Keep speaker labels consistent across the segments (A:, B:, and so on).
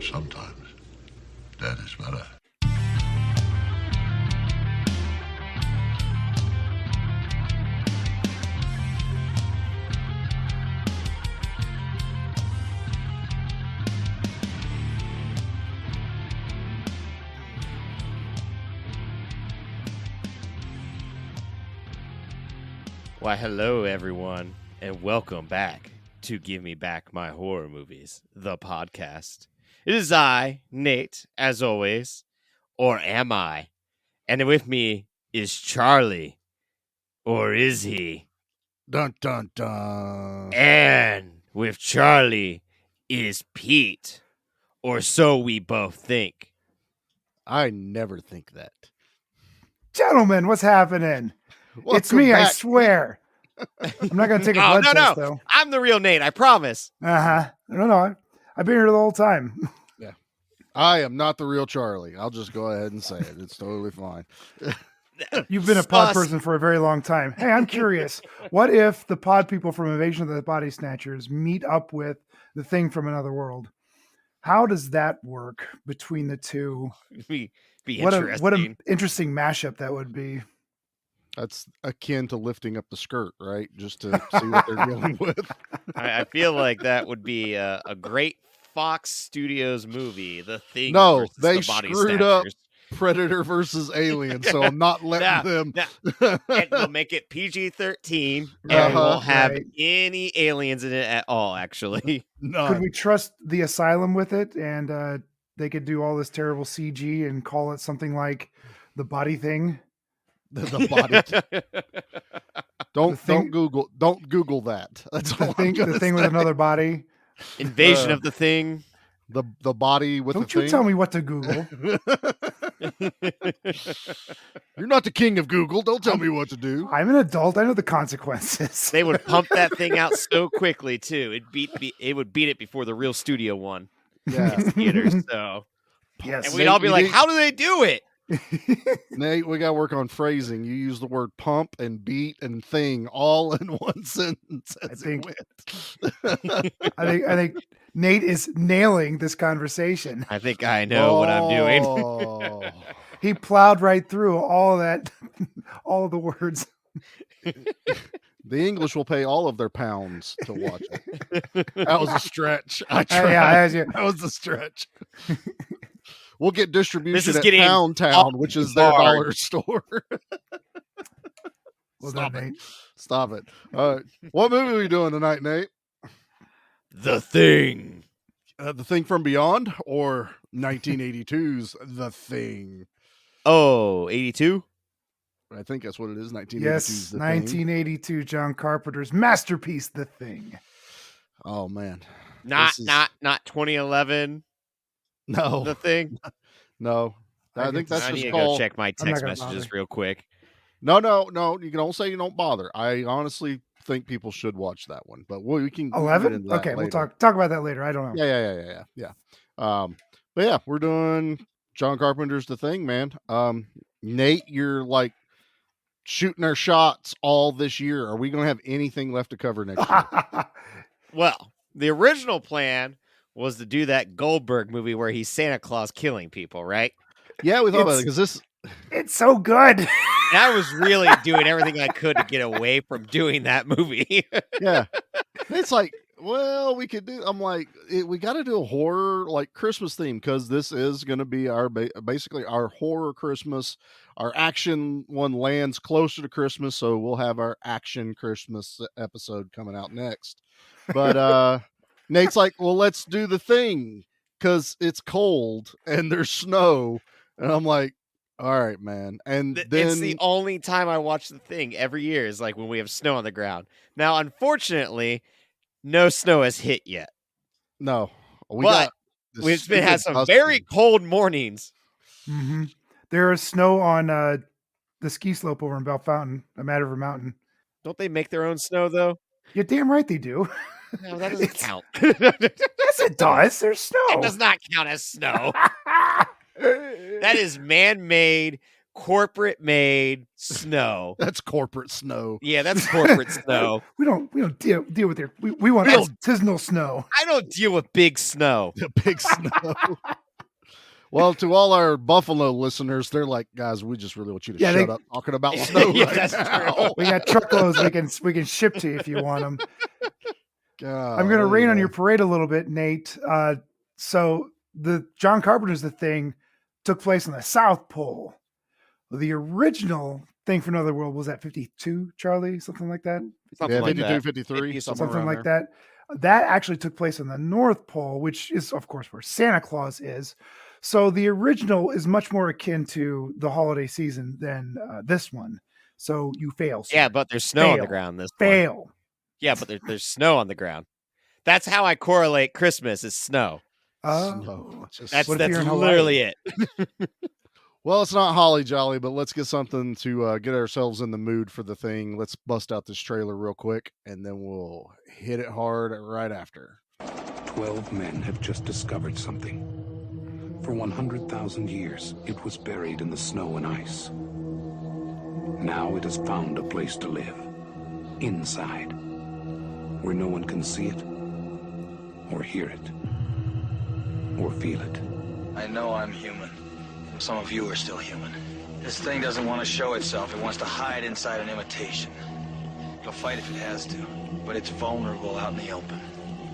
A: Sometimes dead is better.
B: Why, hello, everyone, and welcome back to Give Me Back My Horror Movies, the podcast. It is I, Nate, as always, or am I? And with me is Charlie, or is he?
C: Dun, dun, dun.
B: And with Charlie is Pete, or so we both think.
C: I never think that.
D: Gentlemen, what's happening? It's
C: Welcome
D: me, I
C: back.
D: swear. I'm not going to take a blood test, though.
B: I'm the real Nate, I promise.
D: Uh-huh. No. I've been here the whole time.
C: I am not the real Charlie. I'll just go ahead and say it. It's totally fine.
D: You've been a pod person for a very long time. Hey, I'm curious. What if the pod people from Invasion of the Body Snatchers meet up with the Thing from another world? How does that work between the two?
B: Be
D: What
B: interesting.
D: an interesting mashup that would be.
C: That's akin to lifting up the skirt, right? Just to see what they're dealing with.
B: I feel like that would be a great Fox Studios movie, The Thing.
C: No,
B: versus
C: they
B: the Body
C: screwed up
B: Snatchers.
C: Predator versus Alien, so I'm not letting them.
B: And we'll make it PG-13, and we won't have
D: Right.
B: any aliens in it at all, actually.
D: Could
C: None.
D: we trust the asylum with it? And they could do all this terrible CG and call it something like the Body Thing?
C: The body. Don't Google that. That's all I'm gonna
D: The thing with
C: say.
D: another body.
B: Invasion of the Thing.
C: The body with
D: Don't
C: the
D: you
C: thing.
D: tell me what to Google.
C: You're not the king of Google. Don't tell me what to do.
D: I'm an adult. I know the consequences.
B: They would pump that thing out so quickly, too. It would beat it before the real studio one
C: Yeah.
B: in theaters. So,
D: Yes.
B: and we'd all be
C: you
B: like,
C: didn't-
B: how do they do it?
C: Nate, we got to work on phrasing. You use the word pump and beat and thing all in one sentence. As
D: think-
C: it went.
D: I think Nate is nailing this conversation.
B: I think I know what I'm doing.
C: Oh.
D: He plowed right through all that, all of the words.
C: The English will pay all of their pounds to watch it. That was a stretch. I tried.
D: Yeah, as you-
C: That was a stretch. We'll get distribution
B: is
C: at
B: getting
C: Pound Town, which is their
B: hard.
C: dollar store.
D: Well
C: Stop
D: done,
C: it.
D: Nate.
C: Stop it. All right. What movie are we doing tonight, Nate?
B: The Thing.
C: The Thing from Beyond or 1982's The Thing?
B: Oh, 82?
C: I think that's what it is. 1982's
D: Yes,
C: The Thing.
D: 1982, John Carpenter's masterpiece, The Thing.
C: Oh man.
B: Not
C: This is-
B: not 2011.
C: No.
B: The Thing.
C: No. I
D: I
C: think
D: get
C: that's
B: I need
C: just
B: to go
C: called.
B: check my
D: not
B: text
D: gonna
B: messages
D: bother.
B: real quick.
C: No. You can all say you don't bother. I honestly think people should watch that one, but we can get
D: 11?
C: into that
D: Okay, we'll
C: later.
D: talk about that later. I don't know.
C: Yeah. But yeah, we're doing John Carpenter's The Thing, man. Nate, you're like shooting our shots all this year. Are we going to have anything left to cover next year?
B: Well, the original plan was to do that Goldberg movie where he's Santa Claus killing people, right?
C: Yeah, we thought about it
D: It's-
C: because this.
D: It's so good.
B: And I was really doing everything I could to get away from doing that movie.
C: Yeah, it's like, well, we could do. I'm like, we got to do a horror like Christmas theme because this is going to be our basically our horror Christmas. Our action one lands closer to Christmas, so we'll have our action Christmas episode coming out next. But Nate's like, well, let's do The Thing because it's cold and there's snow, and I'm like, all right, man. And then
B: It's the only time I watch The Thing every year is like when we have snow on the ground. Now, unfortunately, no snow has hit yet.
C: no, we
B: But
C: got this
B: We've been had
C: stupid
B: some very
C: dusting.
B: cold mornings.
D: hmm There is snow on the ski slope over in Bell Fountain, a Mad River Mountain.
B: Don't they make their own snow though?
D: You're damn right they do.
B: No, that doesn't
D: It's-
B: count.
D: Yes, it does. There's
B: It
D: snow.
B: does not count as snow. That is man-made corporate made snow.
C: That's corporate snow.
B: Yeah, that's corporate snow.
D: We don't deal with their. We want artisanal snow.
B: I don't deal with big snow.
C: The big snow. Well, to all our Buffalo listeners, they're like, guys, we just really want you to shut up talking about snow
B: Yeah,
C: right
B: that's
C: now.
B: true.
D: We got truckloads we can ship to you if you want them.
C: God,
D: I'm going to rain on your parade a little bit, Nate. So the John Carpenter's The Thing took place on the South Pole. The original Thing from Another World was at 52, Charlie, something like that.
B: Something like
C: 52,
B: that.
C: 53,
D: Something like that. That actually took place on the North Pole, which is, of course, where Santa Claus is. So the original is much more akin to the holiday season than this one. So you fail. Sir.
B: Yeah, but there's snow on the ground this one.
D: Fail.
B: Yeah, but there's snow on the ground. That's how I correlate Christmas is snow.
C: Snow.
B: That's
D: What if you're in
B: literally it.
C: Well, it's not holly jolly, but let's get something to get ourselves in the mood for The Thing. Let's bust out this trailer real quick, and then we'll hit it hard right after.
E: 12 men have just discovered something. For 100,000 years, it was buried in the snow and ice. Now it has found a place to live. Inside. Where no one can see it, or hear it, or feel it.
F: I know I'm human. Some of you are still human. This thing doesn't want to show itself. It wants to hide inside an imitation. It'll fight if it has to, but it's vulnerable out in the open.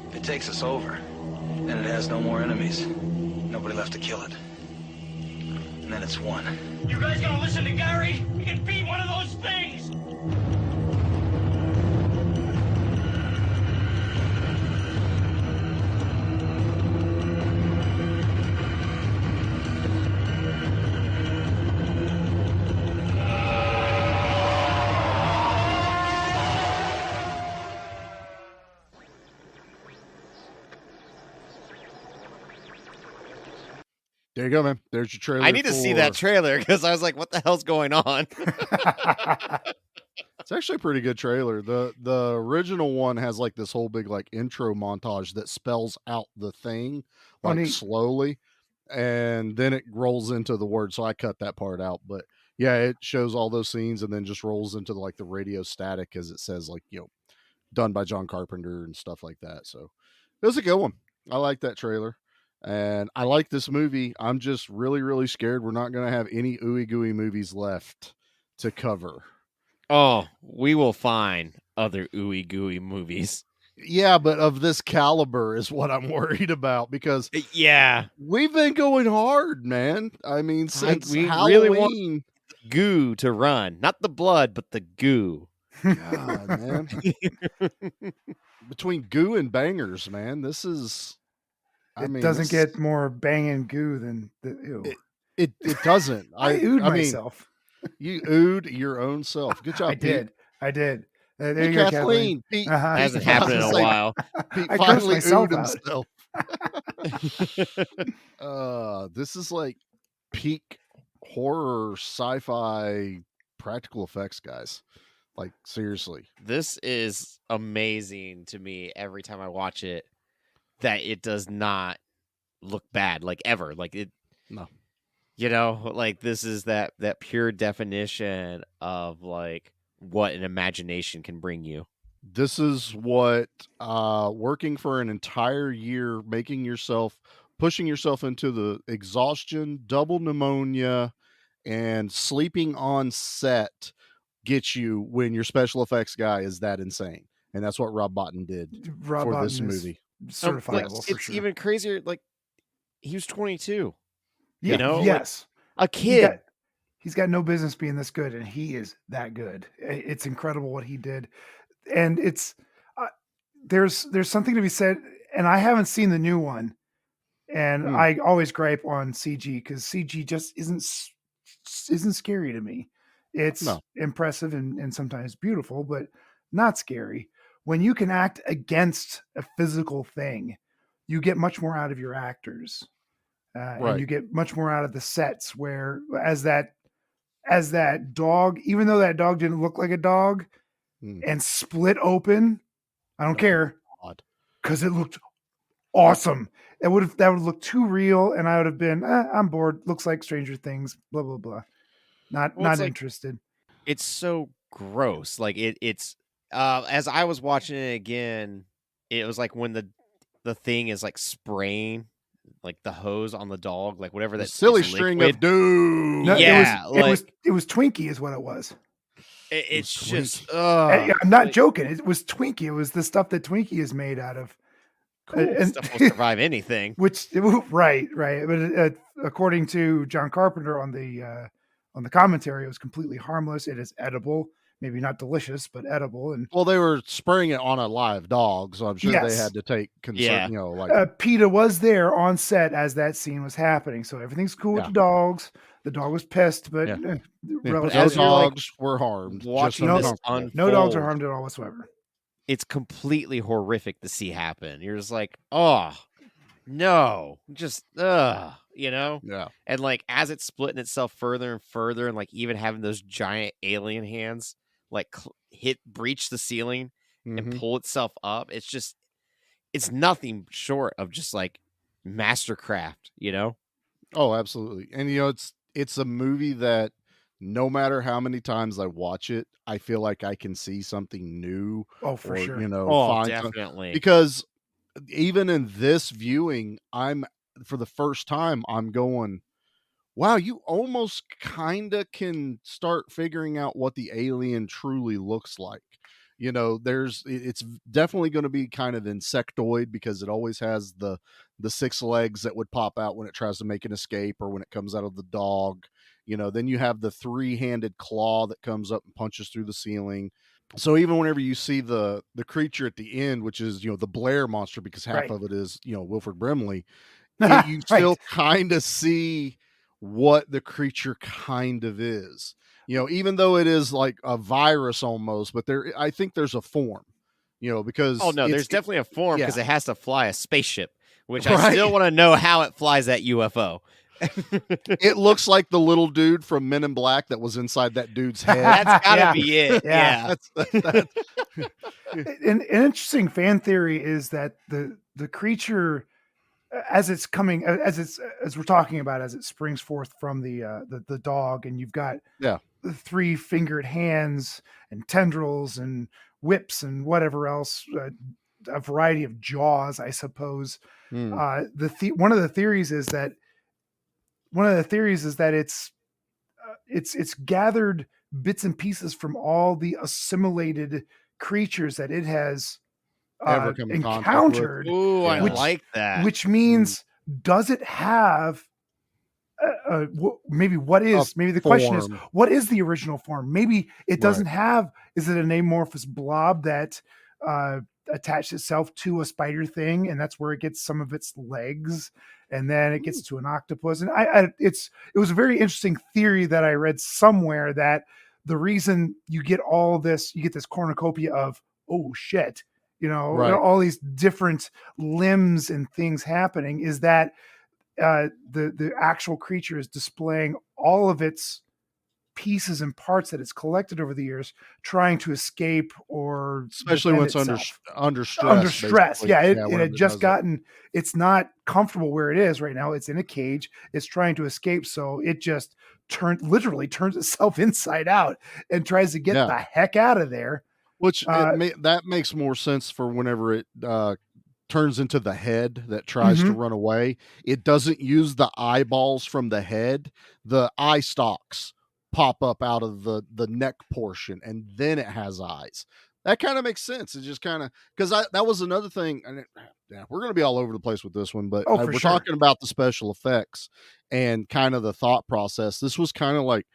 F: If it takes us over, then it has no more enemies. Nobody left to kill it. And then it's won.
G: You guys gonna listen to Gary? He can beat one of those things!
C: There you go, man. There's your trailer.
B: I need to see that trailer because I was like, what the hell's going on?
C: It's actually a pretty good trailer. The original one has like this whole big like intro montage that spells out the thing like slowly, and then it rolls into the word. So I cut that part out, but yeah, it shows all those scenes and then just rolls into like the radio static as it says like, you know, done by John Carpenter and stuff like that. So it was a good one. I like that trailer. And I like this movie. I'm just really, really scared we're not going to have any ooey gooey movies left to cover.
B: Oh, we will find other ooey gooey movies.
C: Yeah, but of this caliber is what I'm worried about because
B: yeah,
C: we've been going hard, man. I mean, since
B: we
C: Halloween.
B: really want goo to run, not the blood, but the goo.
C: God, man. Between goo and bangers, man, this is.
D: It doesn't get more banging goo than the ew.
C: It doesn't.
D: I oohed myself.
C: You oohed your own self. Good job.
D: I did. There
C: hey,
D: you go,
C: Kathleen. Pete,
B: hasn't happened in a while.
C: Pete
D: I
C: finally
D: myself
C: oohed himself. This is like peak horror sci-fi practical effects, guys. Like seriously.
B: This is amazing to me every time I watch it. That it does not look bad, like ever. Like it,
C: no,
B: you know, like this is that pure definition of like what an imagination can bring you.
C: This is what working for an entire year, pushing yourself into the exhaustion, double pneumonia, and sleeping on set gets you when your special effects guy is that insane. And that's what Rob Bottin did for this movie.
D: Certifiable.
B: Like, it's even crazier. Like he was 22.
D: Yeah,
B: you know,
D: yes,
B: like, a kid.
D: He's got no business being this good, and he is that good. It's incredible what he did, and it's there's something to be said. And I haven't seen the new one, and I always gripe on CG because CG just isn't scary to me. It's impressive and sometimes beautiful, but not scary. When you can act against a physical thing, you get much more out of your actors, and you get much more out of the sets. Where as that dog, even though that dog didn't look like a dog, and split open, I don't care because it looked awesome. That would look too real, and I would have been, I'm bored. Looks like Stranger Things. Blah blah blah. Not
B: Well, it's like-
D: interested.
B: It's so gross. Like it's as I was watching it again, it was like when the thing is like spraying like the hose on the dog, like whatever
C: The
B: that
C: silly
B: it's
C: string
B: liquid.
C: of doom.
D: No,
B: Yeah,
D: it was Twinkie is what it was.
B: It's just
D: I'm not joking. It was Twinkie. It was the stuff that Twinkie is made out of.
B: cool. Stuff will survive anything.
D: Which right. But according to John Carpenter on the commentary, it was completely harmless. It is edible, maybe not delicious, but edible. And
C: Well, they were spraying it on a live dog, so I'm sure they had to take concern.
B: Yeah.
C: You know, like
D: PETA was there on set as that scene was happening, so everything's cool with the dogs. The dog was pissed, but
C: but
D: relative-
C: no
B: as you're, like,
C: dogs were harmed.
B: watching
C: just
B: this
C: uncomfortable.
B: unfold,
D: no dogs are harmed at all whatsoever.
B: it's completely horrific to see happen. You're just like, oh no, just you know.
C: Yeah.
B: And like as it's splitting itself further and further, and like even having those giant alien hands like breach the ceiling
C: Mhm.
B: and pull itself up, it's nothing short of just like mastercraft, you know.
C: Oh, absolutely. And you know, it's a movie that no matter how many times I watch it, I feel like I can see something new.
D: Oh, for sure.
C: You know,
B: Oh,
C: find some-
B: definitely.
C: because even in this viewing, for the first time, I'm going, wow, you almost kind of can start figuring out what the alien truly looks like. You know, it's definitely going to be kind of insectoid because it always has the 6 legs that would pop out when it tries to make an escape or when it comes out of the dog. You know, then you have the 3-handed claw that comes up and punches through the ceiling. So even whenever you see the creature at the end, which is, you know, the Blair monster, because half
D: Right.
C: of it is, you know, Wilford Brimley, you still kind of see what the creature kind of is. You know, even though it is like a virus almost, but I think there's a form. You know, because
B: Oh no, there's definitely a form because
C: yeah.
B: it has to fly a spaceship, which I
C: Right.
B: still want to know how it flies that UFO.
C: It looks like the little dude from Men in Black that was inside that dude's head.
B: That's gotta
D: Yeah.
B: be it.
D: Yeah.
B: Yeah.
D: An interesting fan theory is that the creature, as it's coming, as we're talking about, as it springs forth from the dog, and you've got
C: Yeah.
D: the 3-fingered hands and tendrils and whips and whatever else, a variety of jaws, I suppose.
C: Mm.
D: One of the theories is that it's gathered bits and pieces from all the assimilated creatures that it has
C: Ever come in contact with.
D: encountered.
B: Ooh, I
C: Yeah.
B: like that.
D: Which means, does it have maybe the question is,
C: form.
D: what is the original form? Maybe it doesn't have, is it an amorphous blob that attached itself to a spider thing, and that's where it gets some of its legs, and then it gets to an octopus. And it was a very interesting theory that I read somewhere, that the reason you get this cornucopia of, oh shit, you know,
C: Right.
D: all these different limbs and things happening, is that the actual creature is displaying all of its pieces and parts that it's collected over the years, trying to escape, or
C: Especially when it's
D: defend
C: under
D: itself.
C: stress.
D: Under stress.
C: basically.
D: Yeah, it
C: whenever
D: had
C: it
D: just
C: does it.
D: gotten, it's not comfortable where it is right now. It's in a cage. It's trying to escape. So it just literally turns itself inside out and tries to get
C: Yeah.
D: the heck out of there.
C: Which that makes more sense for whenever it turns into the head that tries to run away. It doesn't use the eyeballs from the head. The eye stalks pop up out of the neck portion, and then it has eyes. That kind of makes sense. It just kind of, because that was another thing. And we're going to be all over the place with this one, but
D: for
C: we're
D: sure.
C: talking about the special effects and kind of the thought process. This was kind of like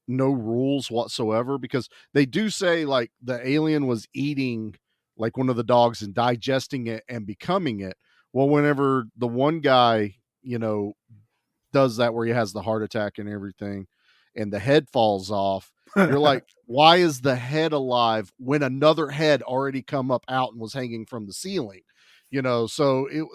C: no rules whatsoever, because they do say like the alien was eating like one of the dogs and digesting it and becoming it. Well, whenever the one guy, you know, does that, where he has the heart attack and everything, and the head falls off, you're like, why is the head alive when another head already come up out and was hanging from the ceiling? You know, so it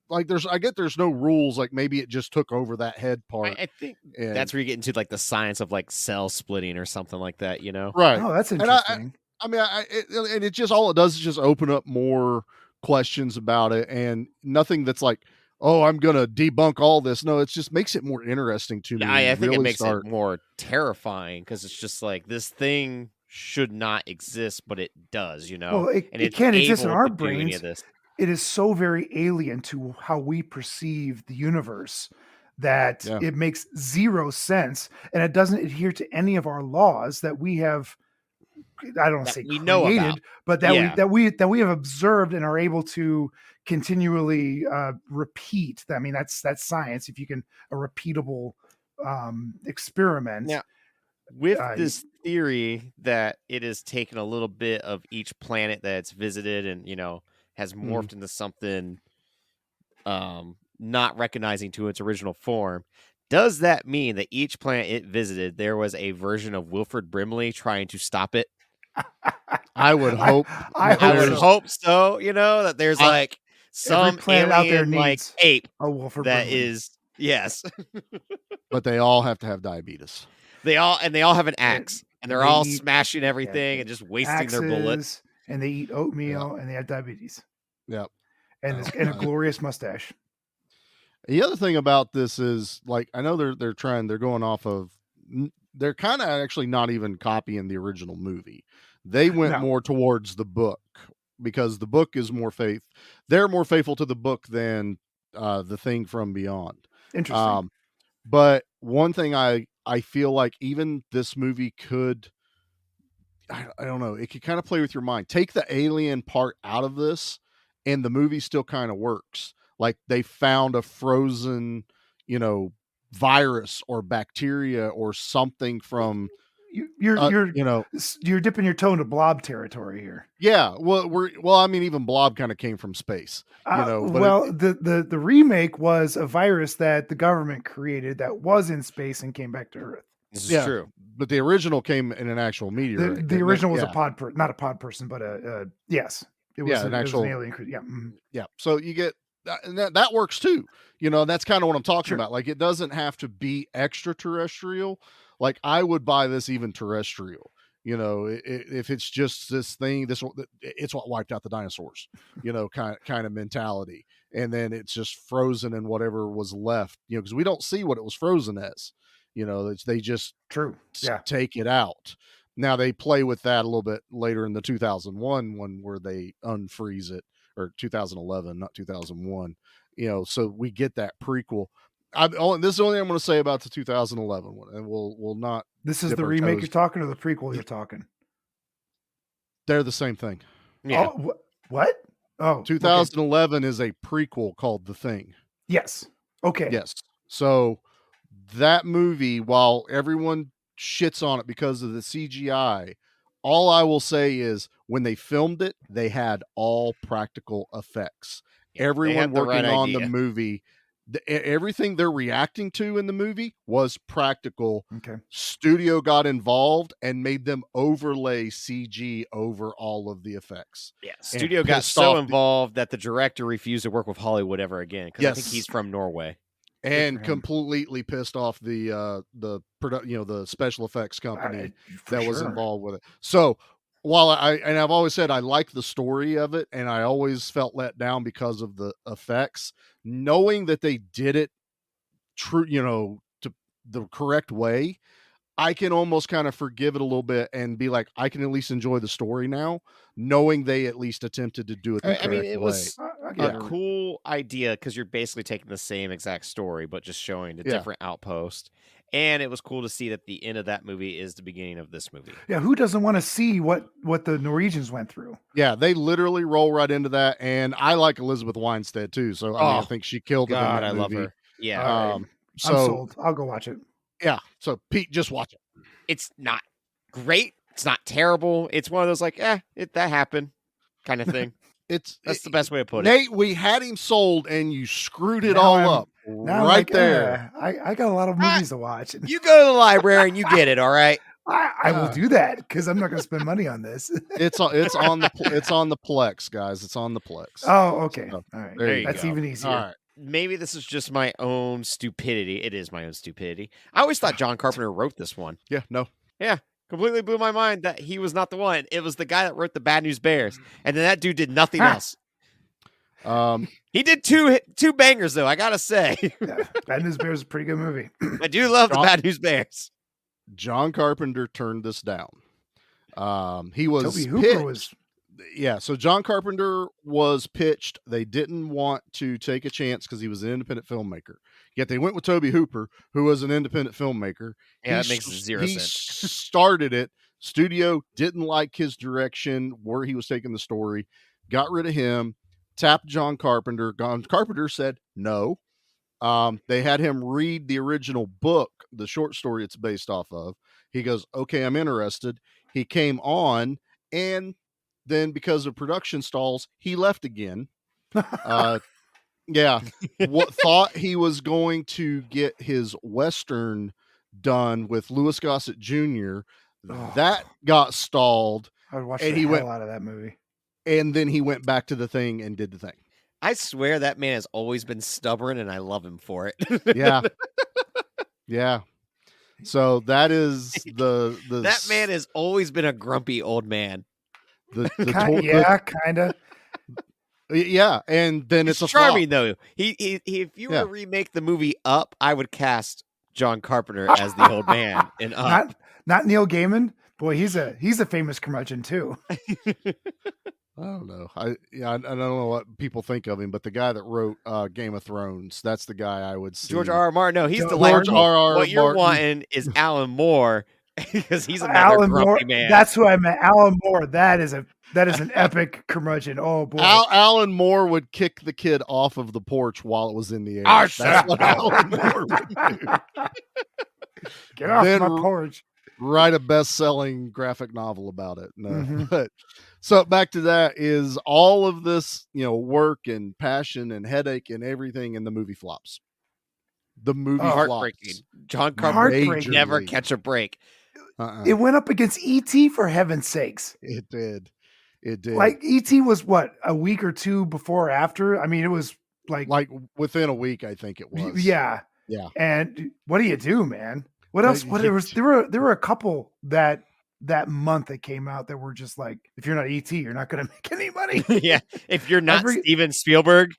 C: like there's no rules. Like maybe it just took over that head part.
B: I think that's where you get into like the science of like cell splitting or something like that, you know?
C: Right.
D: Oh, that's
C: And
D: interesting.
C: I mean, it just, all it does is just open up more questions about it, and nothing that's like, oh, I'm gonna debunk all this. No, it just makes it more interesting to me.
B: I think it
C: really
B: makes
C: start.
B: it more terrifying because it's just like this thing should not exist, but it does,
D: Well,
B: and
D: it
B: it's
D: can't exist in
B: able
D: our
B: to do any
D: brains.
B: of this.
D: It is so very alien to how we perceive the universe that
C: Yeah.
D: it makes zero sense, and it doesn't adhere to any of our laws that we have. I don't want to
B: That
D: say
B: we know
D: created,
B: about.
D: but that
B: Yeah.
D: we have observed and are able to continually repeat. I mean, that's science. If you can a repeatable experiment.
B: Now, with
D: Uh,
B: this theory that it has taken a little bit of each planet that it's visited and has morphed into something not recognizing to its original form, does that mean that each planet it visited there was a version of Wilfred Brimley trying to stop it?
C: I would hope.
D: I
B: I would
D: so.
B: hope so, that there's like some
D: planet out there
B: alien like
D: needs
B: ape
D: a Wilford
B: that
D: Brimley.
B: is yes.
C: But they all have to have diabetes.
B: They all have an axe and they're
D: they
B: all
D: eat-
B: smashing everything and just wasting their bullets.
D: axes, and they eat oatmeal, and they have diabetes,
C: Yep.
D: and and a glorious mustache.
C: The other thing about this is, like, I know they're going off of, they're kind of actually not even copying the original movie. They went
D: No.
C: more towards the book because the book is more they're more faithful to the book than the Thing from Beyond.
D: Interesting.
C: But one thing I feel like even this movie could, I don't know, it could kind of play with your mind. Take the alien part out of this, and the movie still kind of works. Like they found a frozen, virus or bacteria or something from.
D: You're dipping your toe into blob territory here.
C: Yeah, well, I mean, even Blob kind of came from space, But
D: the remake was a virus that the government created that was in space and came back to Earth.
B: This is true.
C: But the original came in an actual meteorite.
D: The original was not a pod person, but yes, it was
C: an
D: actual
C: actual
D: alien. Yeah,
C: yeah. So you get and that works too. That's kind of what I'm talking about. Like it doesn't have to be extraterrestrial. Like I would buy this even terrestrial. If it's just this thing, it's what wiped out the dinosaurs. Kind of mentality, and then it's just frozen in whatever was left. Because we don't see what it was frozen as. They just take it out. Now they play with that a little bit later in the 2001 one where they unfreeze it, or 2011, not 2001. So we get that prequel. This is the only thing I'm going to say about the 2011 one, and we'll not.
D: This is the remake you're talking, or the prequel you're talking?
C: They're the same thing.
B: Yeah.
D: Oh, what? Oh,
C: 2011 is a prequel called The Thing.
D: Yes. Okay.
C: Yes. So that movie, while everyone shits on it because of the CGI, all I will say is when they filmed it, they had all practical effects.
B: Yeah,
C: everyone working on
B: idea.
C: the movie, everything they're reacting to in the movie was practical.
D: Okay.
C: Studio got involved and made them overlay CG over all of the effects.
B: Yeah. Studio got so involved that the director refused to work with Hollywood ever again because I think he's from Norway.
C: And completely pissed off the special effects company that was involved with it. So while I've always said I like the story of it, and I always felt let down because of the effects, knowing that they did it true, to the correct way, I can almost kind of forgive it a little bit and be like, I can at least enjoy the story now, knowing they at least attempted to do it the correct way.
B: It was a cool idea because you're basically taking the same exact story, but just showing a different outpost. And it was cool to see that the end of that movie is the beginning of this movie.
D: Yeah, who doesn't want to see what the Norwegians went through?
C: Yeah, they literally roll right into that. And I like Elizabeth Weinstead too. So I think she killed it in that movie.
B: I love her. Yeah.
D: I'm sold. I'll go watch it.
C: Yeah. So Pete, just watch it.
B: It's not great. It's not terrible. It's one of those like, that happened kind of thing. That's the best way to put it.
C: Nate, we had him sold and you screwed it all up right there.
D: I got a lot of movies to watch.
B: You go to the library and you get it. All right.
D: I will do that because I'm not going to spend money on this.
C: It's on the Plex, guys. It's on the Plex.
D: Oh, okay.
C: So,
D: all right.
C: there you
D: That's
C: go.
D: even easier.
C: All right.
B: Maybe this is just my own stupidity. It is my own stupidity. I always thought John Carpenter wrote this one.
C: Yeah, no.
B: Yeah, completely blew my mind that he was not the one. It was the guy that wrote the Bad News Bears, and then that dude did nothing else. He did two bangers though. I gotta say,
D: Yeah, Bad News Bears is a pretty good movie.
B: I do love the Bad News Bears.
C: John Carpenter turned this down. He was
D: Toby Hooper was.
C: Yeah, so John Carpenter was pitched. They didn't want to take a chance because he was an independent filmmaker. Yet they went with Toby Hooper, who was an independent filmmaker.
B: Yeah, that makes zero
C: he
B: sense.
C: started it. Studio didn't like his direction, where he was taking the story, got rid of him, tapped John Carpenter. John Carpenter said no. They had him read the original book, the short story it's based off of. He goes, okay, I'm interested. He came on, and then because of production stalls, he left again. Yeah. What thought he was going to get his Western done with Louis Gossett Jr. That got stalled.
D: I would watch
C: and
D: the
C: he
D: hell
C: went
D: out of that movie.
C: And then he went back to the thing and did the thing.
B: I swear that man has always been stubborn, and I love him for it.
C: Yeah. Yeah. So that is the
B: that man has always been a grumpy old man.
D: Kind of.
C: Yeah, and then it's a
B: charming
C: flop.
B: though. He if you were to remake the movie Up, I would cast John Carpenter as the old man in Up.
D: Not Neil Gaiman. Boy, he's a famous curmudgeon too.
C: I don't know. I don't know what people think of him, but the guy that wrote Game of Thrones, that's the guy I would see.
B: George R.R. Martin. No, he's
C: George
B: delightful.
C: R.R.
B: What you're
C: Martin.
B: wanting is Alan Moore because he's another
D: Alan
B: grumpy
D: Moore.
B: man.
D: That's who I meant. Alan Moore. That is an epic curmudgeon. Oh boy.
C: Alan Moore would kick the kid off of the porch while it was in the air. That's what Alan Moore would do.
D: Get off
C: Then
D: my porch.
C: Write a best-selling graphic novel about it. No, but so back to that is all of this, work and passion and headache and everything, and the movie flops. The movie
B: heartbreaking.
C: flops.
B: John Carpenter
C: Majorly.
B: never catch a break.
D: It went up against E.T. for heaven's sakes.
C: It did. It did.
D: Like E.T. was what, a week or two before or after? I mean, it was like
C: within a week, I think it was.
D: Yeah.
C: Yeah.
D: And what do you do, man? What else? There were a couple that month that came out that were just like, if you're not E.T., you're not going to make any money.
B: Yeah. If you're not Steven Spielberg.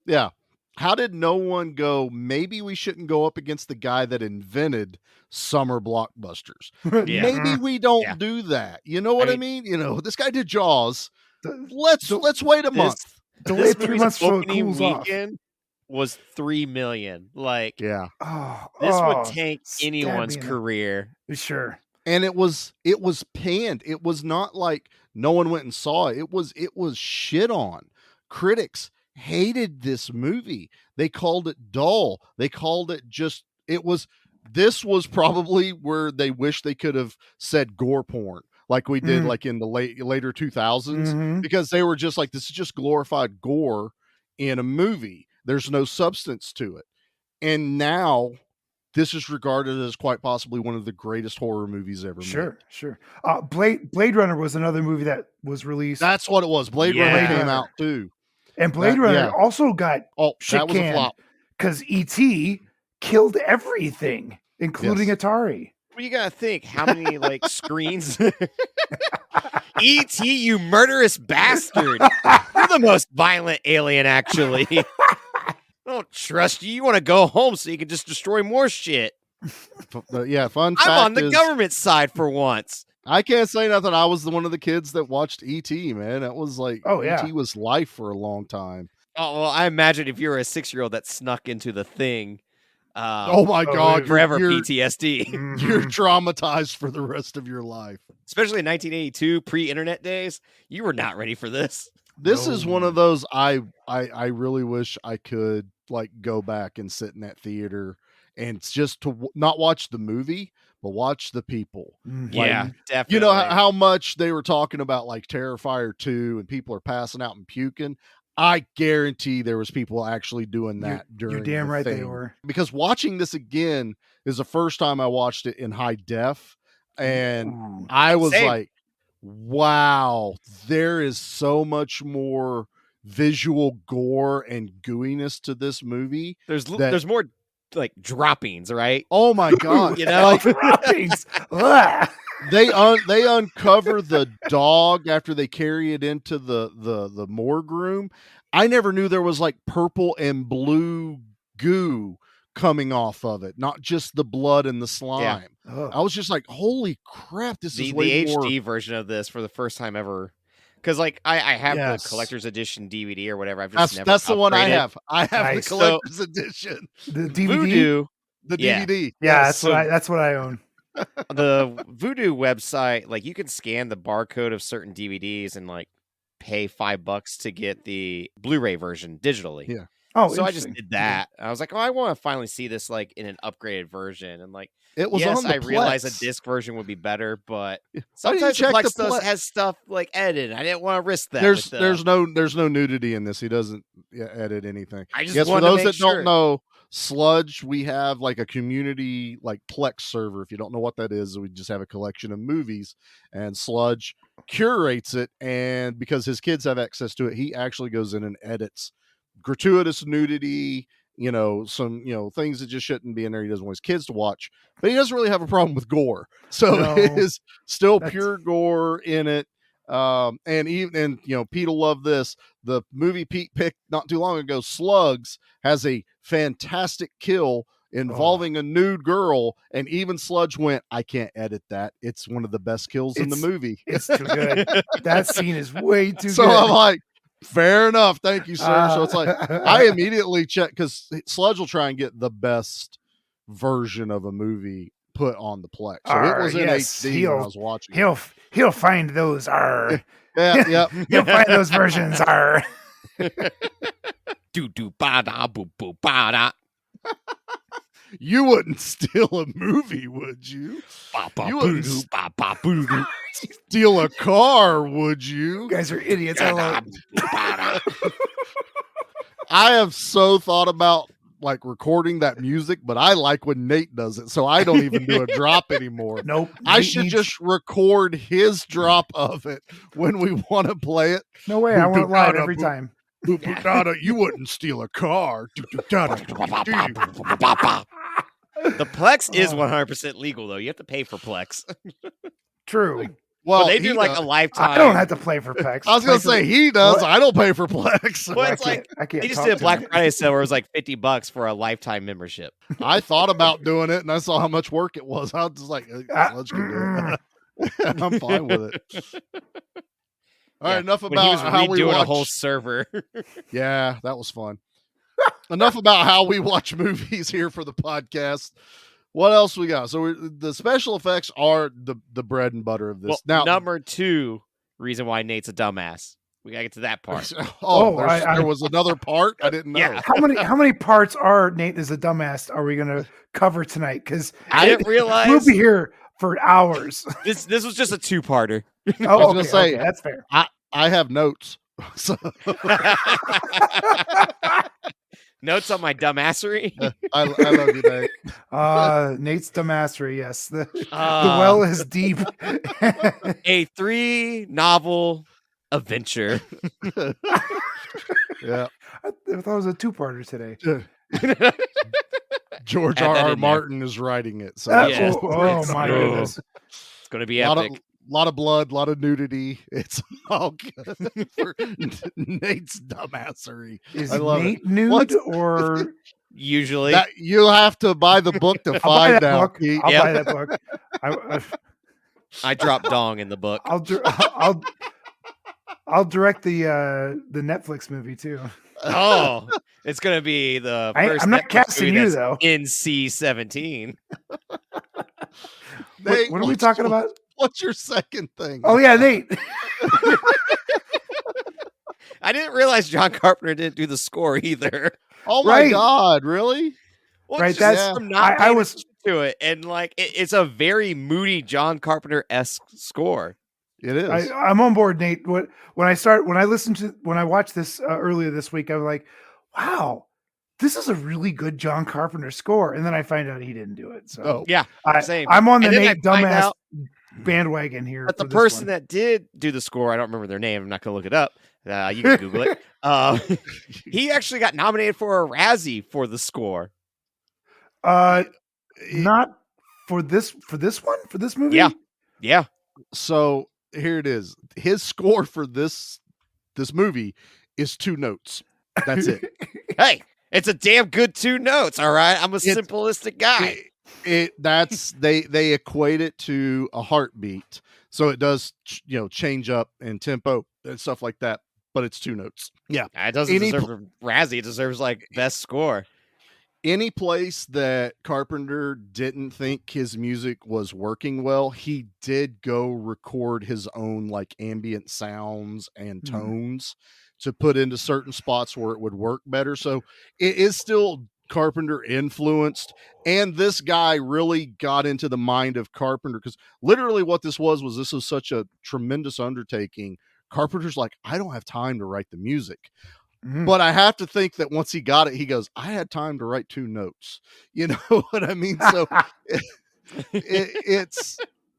C: Yeah. How did no one go, maybe we shouldn't go up against the guy that invented summer blockbusters?
B: Yeah.
C: Maybe we don't do that. You know what I mean? This guy did Jaws. Let's wait a month.
D: Delay 3 months so it
B: opening
D: cools off.
B: weekend was $3 million. Like,
C: yeah,
B: this would tank anyone's career.
D: Sure.
C: And it was panned. It was not like no one went and saw it. It was shit on. Critics hated this movie. They called it dull. They called it this was probably where they wish they could have said gore porn like we did like in the later 2000s, because they were just like, this is just glorified gore in a movie. There's no substance to it. And now this is regarded as quite possibly one of the greatest horror movies ever made.
D: Sure. Blade Runner was another movie that was released.
C: That's what it was. Blade Runner came out too.
D: And Blade Runner also got shit
C: that was a flop.
D: because E.T. killed everything, including Atari.
B: Well, you gotta think how many screens. E.T., you murderous bastard! You're the most violent alien, actually. I don't trust you. You want to go home so you can just destroy more shit.
C: Yeah, fun fact
B: I'm on the government side for once.
C: I can't say nothing. I was one of the kids that watched E.T., man. That was like, E.T. was life for a long time.
B: Oh, well, I imagine if you were a 6-year-old that snuck into the thing.
C: Oh my God.
B: Forever PTSD.
C: You're traumatized for the rest of your life.
B: Especially in 1982, pre-internet days. You were not ready for this.
C: This is one of those I really wish I could go back and sit in that theater and just to not watch the movie, but watch the people.
B: Yeah, definitely.
C: You know how much they were talking about Terrifier 2 and people are passing out and puking. I guarantee there was people actually doing that during.
D: You're damn right
C: thing.
D: they were.
C: Because watching this again is the first time I watched it in high def, and I was like, "Wow, there is so much more visual gore and gooiness to this movie."
B: There's more droppings, right?
C: Oh my God,
D: droppings.
C: they uncover the dog after they carry it into the morgue room. I never knew there was like purple and blue goo coming off of it, not just the blood and the slime. I was just like, holy crap, this is way
B: the
C: more.
B: HD version of this for the first time ever. Because like I have
C: Yes.
B: the collector's edition DVD or whatever. I've just never
C: That's the one I
B: upgraded.
C: have. I have
D: Nice.
C: the collector's edition.
D: The DVD.
B: Voodoo,
C: The
B: Yeah.
C: DVD.
D: Yeah,
C: Yes.
D: that's what I own.
B: the Voodoo website, like you can scan the barcode of certain DVDs and like pay $5 to get the Blu-ray version digitally.
C: Yeah.
D: Oh,
B: So I just
D: interesting.
B: did that. I was like, oh, I want to finally see this like in an upgraded version. And like,
C: It was
B: yes,
C: on the
B: I realize a
C: Plex.
B: disc version would be better, but
C: Why didn't you
B: sometimes the
C: check
B: Plex
C: the Plex?
B: has stuff like edited. I didn't want to risk that.
C: There's no nudity in this. He doesn't edit anything.
B: I just
C: Yes, for
B: wanted to
C: those
B: make
C: that
B: sure.
C: don't know, Sludge, we have like a community like Plex server. If you don't know what that is, we just have a collection of movies, and Sludge curates it. And because his kids have access to it, he actually goes in and edits gratuitous nudity, some things that just shouldn't be in there. He doesn't want his kids to watch, but he doesn't really have a problem with gore. So
D: No,
C: it is still
D: that's-
C: pure gore in it. And Pete will love this. The movie Pete picked not too long ago, Slugs, has a fantastic kill involving a nude girl, and even Sludge went, I can't edit that. It's one of the best kills in the movie.
D: It's too good. That scene is way too
C: So
D: good.
C: I'm like, fair enough, thank you, sir. So it's like I immediately check, because Sludge will try and get the best version of a movie put on the Plex. So it was in HD when I was watching it.
D: He'll find those
C: Yeah.
D: he'll find those versions
B: Do do ba da boo boo ba da.
C: You wouldn't steal a movie, would you?
B: Ba ba
C: You
B: boo
C: wouldn't
B: doo ba ba boo doo.
C: steal a car, would
D: You
C: you?
D: guys are idiots. I love it.
C: I have so thought about like recording that music, but I like when Nate does it, so I don't even do a drop anymore.
D: Nope.
C: I
D: Nate
C: should
D: needs-
C: just record his drop of it when we want to play it.
D: No way. I want it live every time.
C: You wouldn't steal a car.
B: The Plex is
D: Oh.
B: 100% legal though. You have to pay for Plex.
D: True.
C: Well,
B: But they do
C: he
B: like
C: does.
B: a lifetime.
D: I don't have to play for PEX.
C: I was gonna say he does.
D: What?
C: I don't pay for Plex.
B: Well, it's like
D: I can't
B: they just
D: talk
B: did a
D: to
B: Black
D: him.
B: Friday sale where it was like $50 for a lifetime membership.
C: I thought about doing it, and I saw how much work it was. I was just like, let's do it. I'm fine with it. All right, enough
B: When he was
C: about how we
B: redoing
C: watch.
B: a whole server.
C: Yeah, that was fun. Enough about how we watch movies here for the podcast. What else we got? So the special effects are the bread and butter of this.
B: Well,
C: Now,
B: number 2 reason why Nate's a dumbass. We gotta get to that part.
C: there was another part I didn't know.
B: Yeah.
D: How many parts are Nate is a dumbass are we gonna cover tonight? Because
B: I didn't realize
D: we'll be here for hours.
B: this was just a 2-parter.
D: Oh,
C: gonna say-
D: that's fair.
C: I have notes. So
B: Notes on my dumbassery.
C: I love you, Dave.
D: Nate's dumbassery. Yes, the
B: Uh,
D: well is deep.
B: A 3-novel adventure.
C: Yeah.
D: I thought it was a 2-parter today.
C: George
B: Add that
C: R.
B: in
C: R.
B: there.
C: Martin is writing it. So
B: Yes.
D: Oh my
B: Oh.
D: goodness.
B: It's gonna be
C: lot
B: epic.
C: of blood, a lot of nudity. It's all good for Nate's dumbassery.
D: Is
C: I love
D: Nate
C: it.
D: nude
C: What's-
D: or
B: Usually.
C: That you'll have to buy the book to
D: I'll buy
C: find
D: that
C: out.
D: book.
C: Pete.
D: I'll
B: Yep.
D: buy that book.
B: I drop dong in the book.
D: I'll direct the Netflix movie too.
B: Oh, it's gonna be the first
D: I'm not
B: Netflix
D: casting
B: movie
D: you
B: that's
D: though.
B: NC-17.
C: Nate,
D: What are we talking about?
C: What's your second thing?
D: Oh yeah, Nate.
B: I didn't realize John Carpenter didn't do the score either.
C: Oh my
D: Right.
C: God, really?
B: Well,
D: Right,
B: just
D: that's-
B: from not
D: I
B: paying
D: was-
B: attention to it, and like it's a very moody John Carpenter-esque score.
C: It is.
D: I'm on board, Nate. When I watched this earlier this week, I was like, wow, this is a really good John Carpenter score. And then I find out he didn't do it. So
C: Oh.
B: Yeah, same.
D: I'm on the
B: And then
D: Nate
B: I find
D: dumbass
B: out-
D: bandwagon here.
B: But the
D: for this
B: person
D: one.
B: that did do the score, I don't remember their name. I'm not going to look it up. You can Google it. He actually got nominated for a Razzie for the score.
D: not for this movie.
B: Yeah. Yeah.
C: So here it is. His score for this movie is 2 notes. That's it.
B: Hey, it's a damn good 2 notes. All right. I'm a
C: It's-
B: simplistic guy.
C: That's they equate it to a heartbeat. So it does, change up in tempo and stuff like that. But it's 2 notes. Yeah.
B: It doesn't deserve a Razzie. It deserves like best score.
C: Any place that Carpenter didn't think his music was working well, he did go record his own like ambient sounds and tones to put into certain spots where it would work better. So it is still Carpenter influenced. And this guy really got into the mind of Carpenter, because literally what this was such a tremendous undertaking. Carpenter's like, I don't have time to write the music. But I have to think that once he got it, he goes, I had time to write 2 notes. You know what I mean? So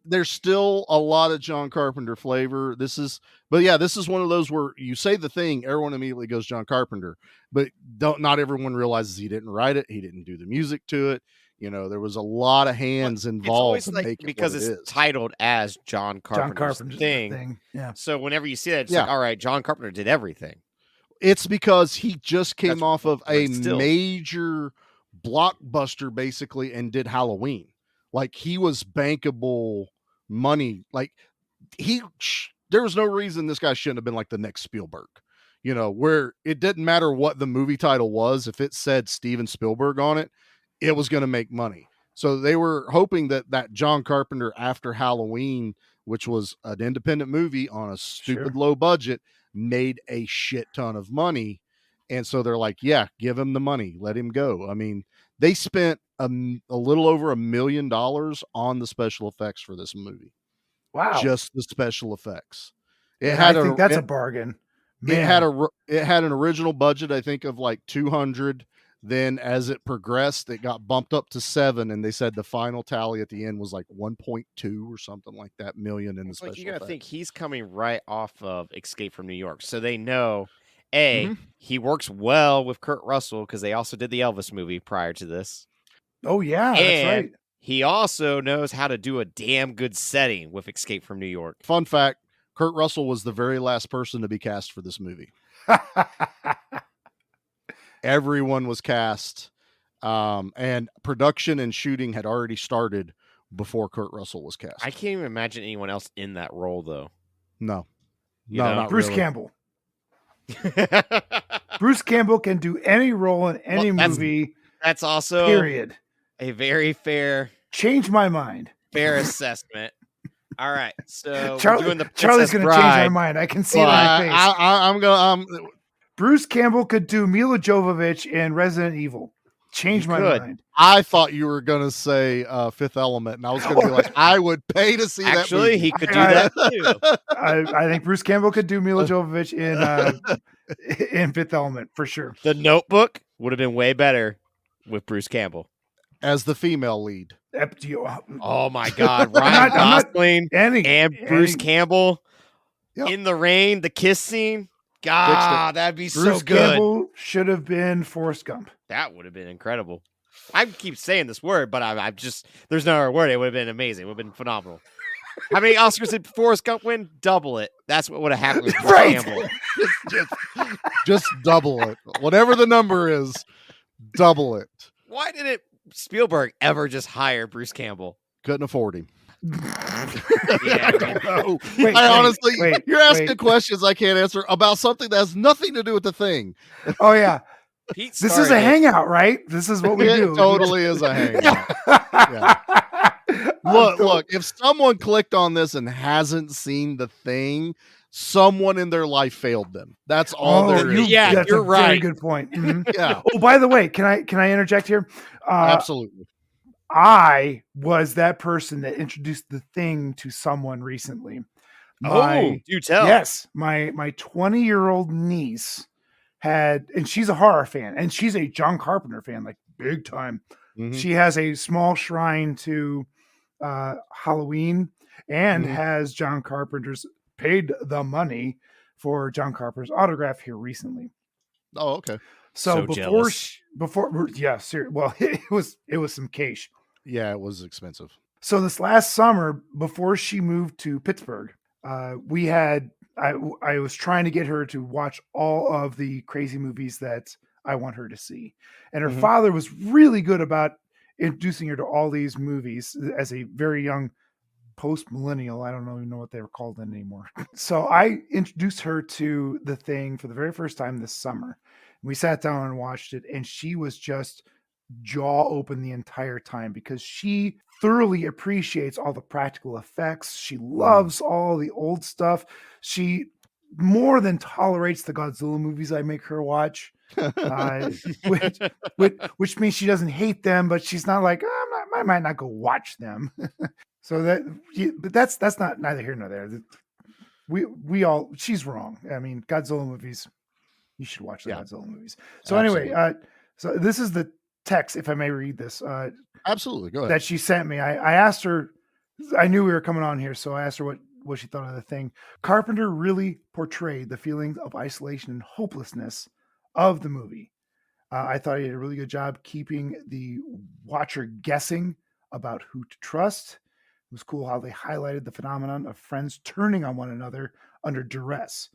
C: there's still a lot of John Carpenter flavor. This is one of those where you say the thing, everyone immediately goes John Carpenter, but not everyone realizes he didn't write it. He didn't do the music to it. There was a lot of hands involved to make it
B: because
C: what
B: it's
C: it is.
B: titled as John Carpenter's thing.
D: Yeah.
B: So whenever you see that, it's like, all right, John Carpenter did everything.
C: It's because he just came
B: That's
C: off of a
B: still.
C: major blockbuster, basically, and did Halloween. Like, he was bankable money. Like, there was no reason this guy shouldn't have been like the next Spielberg. Where it didn't matter what the movie title was. If it said Steven Spielberg on it, it was going to make money. So they were hoping that John Carpenter, after Halloween, which was an independent movie on a stupid low budget, made a shit ton of money. And so they're like, yeah, give him the money, let him go. I mean, they spent a little over $1 million on the special effects for this movie.
D: Wow.
C: Just the special effects.
D: I think that's a bargain. Man.
C: It had an original budget, I think, of like 200. Then as it progressed, it got bumped up to 7, and they said the final tally at the end was like 1.2 or something like that million in the special
B: You gotta
C: effects.
B: think he's coming right off of Escape from New York, so they know he works well with Kurt Russell because they also did the Elvis movie prior to this.
D: Oh yeah, that's right.
B: He also knows how to do a damn good setting with Escape from New York.
C: Fun fact: Kurt Russell was the very last person to be cast for this movie. Everyone was cast, and production and shooting had already started before Kurt Russell was cast.
B: I can't even imagine anyone else in that role, though.
C: No,
B: not
D: Bruce
C: really.
D: Campbell. Bruce Campbell can do any role in any movie.
B: That's also
D: period.
B: A very fair.
D: Change my mind.
B: Fair assessment. All right, so
D: Charlie's going to change my mind. I can see it on his face.
C: I'm going.
D: Bruce Campbell could do Mila Jovovich in Resident Evil. Change my mind.
C: I thought you were going to say Fifth Element, and I was going to be like, I would pay to see that movie.
B: Actually, he could do that too.
D: I think Bruce Campbell could do Mila Jovovich in Fifth Element for sure.
B: The Notebook would have been way better with Bruce Campbell
C: as the female lead.
B: Oh my God, Ryan Gosling and Bruce Campbell in the rain, the kiss scene. God, that'd be so good.
D: Bruce Campbell should have been Forrest Gump.
B: That would have been incredible. I keep saying this word, but I'm just, there's no other word. It would have been amazing. It would have been phenomenal. How many Oscars did Forrest Gump win? Double it. That's what would have happened with Bruce Campbell.
C: just double it. Whatever the number is, double it.
B: Why didn't Spielberg ever just hire Bruce Campbell?
C: Couldn't afford him.
B: I
C: don't know. Honestly, you're asking questions I can't answer about something that has nothing to do with the thing.
D: Oh yeah, this is a hangout, right? This is what we do.
C: It totally is a hangout. Yeah. Look, if someone clicked on this and hasn't seen the thing, someone in their life failed them. That's all there is.
D: That's
B: you're
D: a
B: right.
D: Very good point. Mm-hmm.
C: Yeah.
D: Oh, by the way, can I interject here?
C: Absolutely.
D: I was that person that introduced the thing to someone recently.
B: Do tell.
D: Yes, my 20-year-old niece had, and she's a horror fan, and she's a John Carpenter fan, like big time. Mm-hmm. She has a small shrine to Halloween and has John Carpenter's paid the money for John Carpenter's autograph here recently.
C: Oh, okay.
D: So before, yeah, seriously, well, it was some cash.
C: Yeah, it was expensive.
D: So this last summer, before she moved to Pittsburgh, I was trying to get her to watch all of the crazy movies that I want her to see. And her
C: Mhm.
D: father was really good about introducing her to all these movies as a very young post-millennial. I don't even know what they were called then anymore. So I introduced her to The Thing for the very first time this summer. We sat down and watched it, and she was just jaw open the entire time because she thoroughly appreciates all the practical effects. She loves all the old stuff. She more than tolerates the Godzilla movies I make her watch, which, which means she doesn't hate them, but she's not like, I might not go watch them. So but that's not neither here nor there. She's wrong. I mean, Godzilla movies, you should watch the
C: Yeah.
D: Godzilla movies. So anyway, so this is the text, if I may read this,
C: Absolutely. Go ahead.
D: that she sent me. I asked her, I knew we were coming on here, so I asked her what she thought of the thing. Carpenter really portrayed the feelings of isolation and hopelessness of the movie. I thought he did a really good job keeping the watcher guessing about who to trust. It was cool how they highlighted the phenomenon of friends turning on one another under duress.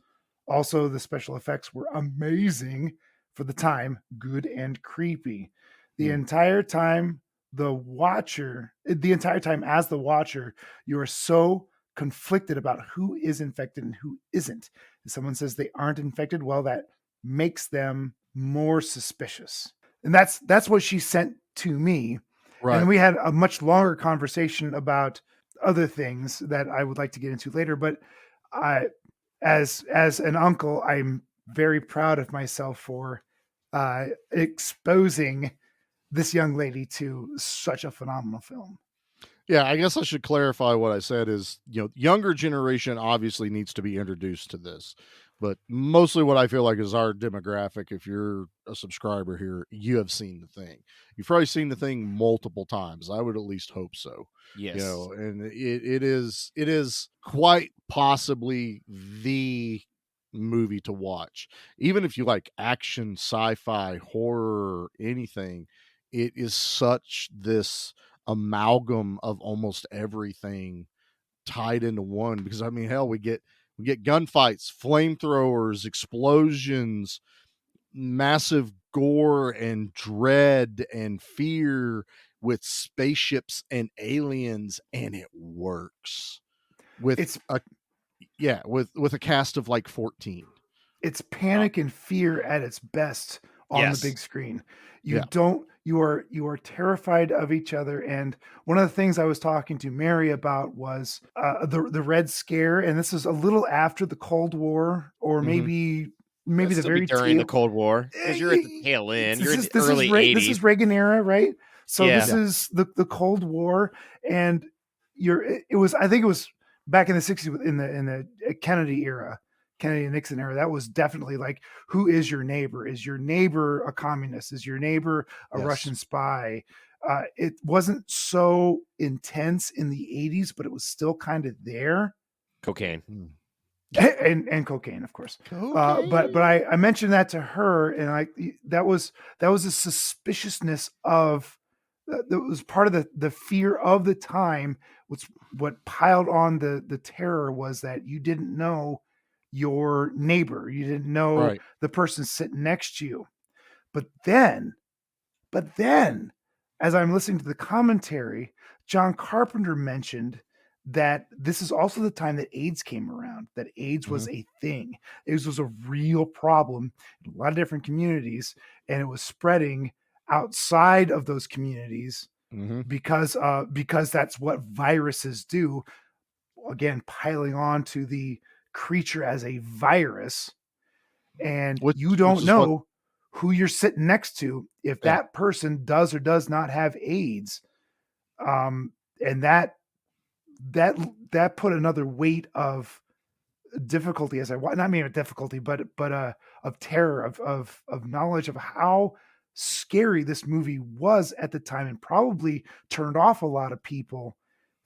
D: Also, the special effects were amazing for the time, good and creepy. The entire time as the watcher, you are so conflicted about who is infected and who isn't. If someone says they aren't infected, well, that makes them more suspicious. And that's what she sent to me.
C: Right.
D: And we had a much longer conversation about other things that I would like to get into later. But as an uncle, I'm very proud of myself for exposing this young lady to such a phenomenal film.
C: Yeah, I guess I should clarify what I said is, younger generation obviously needs to be introduced to this. But mostly what I feel like is our demographic. If you're a subscriber here, you have seen The Thing. You've probably seen The Thing multiple times. I would at least hope so.
B: Yes.
C: And it is quite possibly the movie to watch. Even if you like action, sci-fi, horror, anything, it is such this amalgam of almost everything tied into one. Because I mean, hell, we get gunfights, flamethrowers, explosions, massive gore and dread and fear with spaceships and aliens, and it works with with a cast of like 14.
D: It's panic and fear at its best on the big screen. You are terrified of each other. And one of the things I was talking to Mary about was the Red Scare. And this is a little after the Cold War, or maybe the very
B: during the Cold War, because you're at the tail end. You're in the early 80s.
D: This is Reagan era, right? So
B: Yeah.
D: this is the Cold War, and I think it was back in the 60s in the Kennedy era. Kennedy and Nixon era, that was definitely like, who is your neighbor? Is your neighbor a communist? Is your neighbor a Russian spy? It wasn't so intense in the 80s, but it was still kind of there.
B: Cocaine.
D: And cocaine, of course. But I mentioned that to her, and that was a suspiciousness of that was part of the fear of the time. What piled on the terror was that you didn't know your neighbor, you didn't know the person sitting next to you. But then as I'm listening to the commentary, John Carpenter mentioned that this is also the time that AIDS came around, that AIDS was a thing. AIDS was a real problem in a lot of different communities, and it was spreading outside of those communities because that's what viruses do. Again, piling on to the creature as a virus, and you don't know who you're sitting next to if that person does or does not have AIDS. And that put another weight of difficulty not maybe difficulty, but of terror, of knowledge of how scary this movie was at the time, and probably turned off a lot of people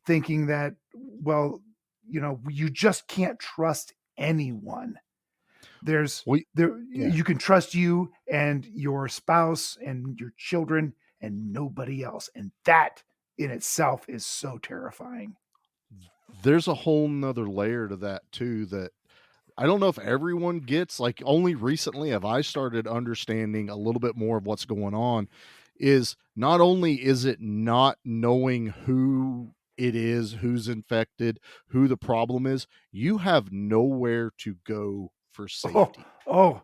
D: thinking that, well, you just can't trust anyone. You can trust you and your spouse and your children and nobody else. And that in itself is so terrifying.
C: There's a whole nother layer to that too, that I don't know if everyone gets. Like, only recently have I started understanding a little bit more of what's going on. Is not only is it not knowing who it is, who's infected, who the problem is, you have nowhere to go for safety.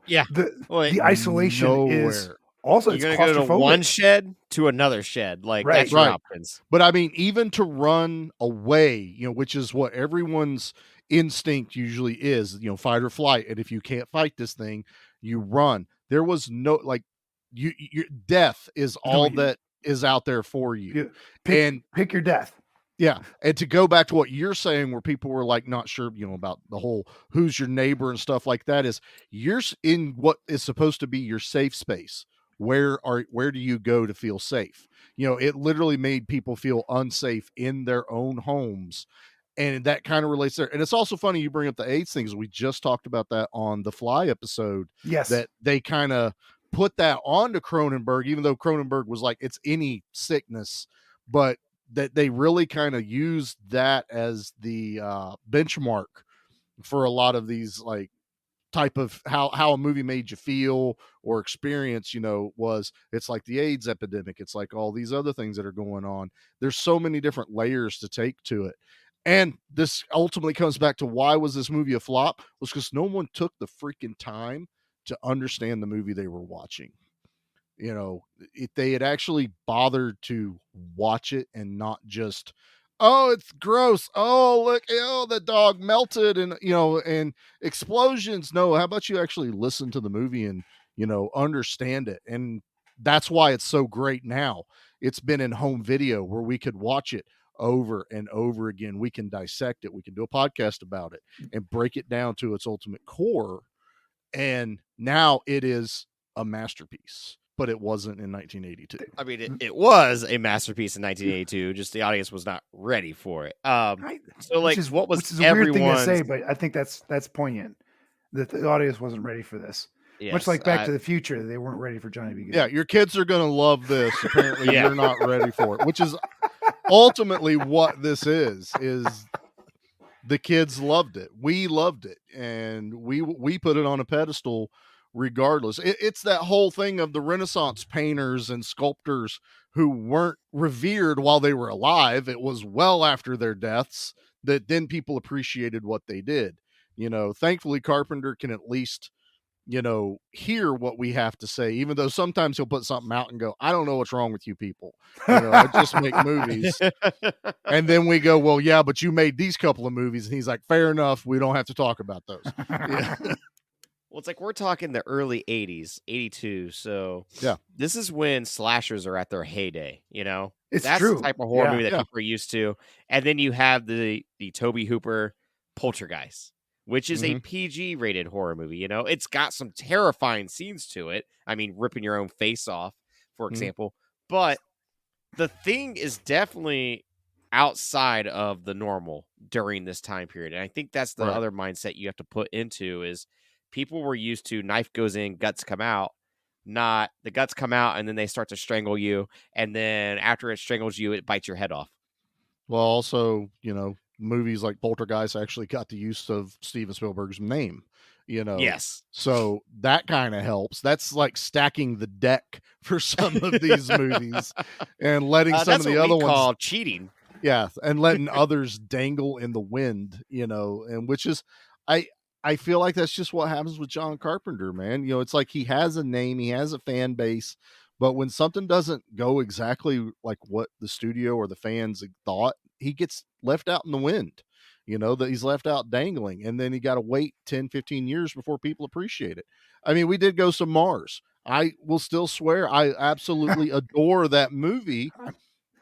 B: Yeah.
D: The isolation is
C: Nowhere.
D: also,
B: You're
D: it's
B: gonna go to
D: claustrophobic.
B: one shed to another shed. Like,
D: Right.
B: that's your
C: Right.
B: options.
C: But I mean, even to run away, which is what everyone's instinct usually is, fight or flight. And if you can't fight this thing, you run. There was no, like, your death is all that is out there for you.
D: Pick your death.
C: Yeah. And to go back to what you're saying, where people were like not sure, about the whole who's your neighbor and stuff like that, is you're in what is supposed to be your safe space. Where do you go to feel safe? It literally made people feel unsafe in their own homes. And that kind of relates there. And it's also funny you bring up the AIDS things. We just talked about that on the Fly episode.
D: Yes.
C: That they kind of put that onto Cronenberg, even though Cronenberg was like, it's any sickness, but that they really kind of used that as the benchmark for a lot of these, like, type of how a movie made you feel or experience, was, it's like the AIDS epidemic. It's like all these other things that are going on. There's so many different layers to take to it. And this ultimately comes back to, why was this movie a flop? Was because no one took the freaking time to understand the movie they were watching. If they had actually bothered to watch it and not just, oh, it's gross, oh, look, oh, the dog melted, and and explosions. No, how about you actually listen to the movie and understand it? And that's why it's so great now. It's been in home video where we could watch it over and over again. We can dissect it, we can do a podcast about it and break it down to its ultimate core. And now it is a masterpiece, but it wasn't in 1982.
B: I mean, it was a masterpiece in 1982. Just the audience was not ready for it. So, like, what was
D: which is a weird thing to
B: everyone's?
D: say, but I think that's poignant that the audience wasn't ready for this.
B: Yes,
D: Much like Back to the Future, they weren't ready for Johnny B. Good.
C: Yeah, your kids are going to love this. Apparently,
B: Yeah.
C: you're not ready for it, which is ultimately what this is the kids loved it. We loved it, and we put it on a pedestal regardless. It's that whole thing of the Renaissance painters and sculptors who weren't revered while they were alive. It was well after their deaths that then people appreciated what they did. Thankfully Carpenter can at least hear what we have to say, even though sometimes he'll put something out and go, I don't know what's wrong with you people. I just make movies. And then we go, well, yeah, but you made these couple of movies. And he's like, fair enough. We don't have to talk about those. Yeah.
B: Well, it's like we're talking the early 80s, 82. So
C: Yeah.
B: This is when slashers are at their heyday,
D: It's
B: That's
D: true.
B: the type of horror
D: Yeah.
B: movie that
C: Yeah.
B: people are used to. And then you have the Tobe Hooper Poltergeist, which is a PG rated horror movie. It's got some terrifying scenes to it. I mean, ripping your own face off, for example. But the Thing is definitely outside of the normal during this time period. And I think that's the
C: Right.
B: other mindset you have to put into is people were used to knife goes in, guts come out, not the guts come out and then they start to strangle you. And then after it strangles you, it bites your head off.
C: Well, also, movies like Poltergeist actually got the use of Steven Spielberg's name,
B: Yes.
C: So that kind of helps. That's like stacking the deck for some of these movies and letting some
B: that's
C: of the
B: what
C: other
B: we
C: ones
B: call cheating.
C: Yeah, and letting others dangle in the wind, and which is I feel like that's just what happens with John Carpenter, man. It's like he has a name, he has a fan base, but when something doesn't go exactly like what the studio or the fans thought, he gets left out in the wind. That he's left out dangling, and then he got to wait 10, 15 years before people appreciate it. I mean, we did Ghost of Mars. I will still swear I absolutely adore that movie.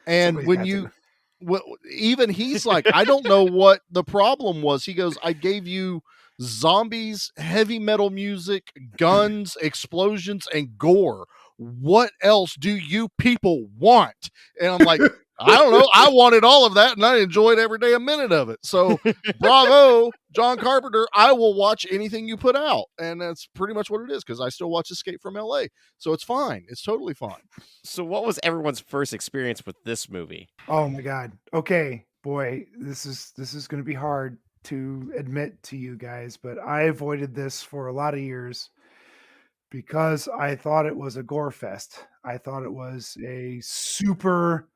C: And
D: Somebody's
C: when
D: got
C: you
D: to.
C: well, even he's like, I don't know what the problem was. He goes, I gave you zombies, heavy metal music, guns, explosions, and gore. What else do you people want? And I'm like, I don't know. I wanted all of that, and I enjoyed every day a minute of it. So, bravo, John Carpenter. I will watch anything you put out, and that's pretty much what it is, because I still watch Escape from L.A., so it's fine. It's totally fine.
B: So what was everyone's first experience with this movie?
D: Oh my God. Okay, boy, this is going to be hard to admit to you guys, but I avoided this for a lot of years because I thought it was a gore fest. I thought it was a super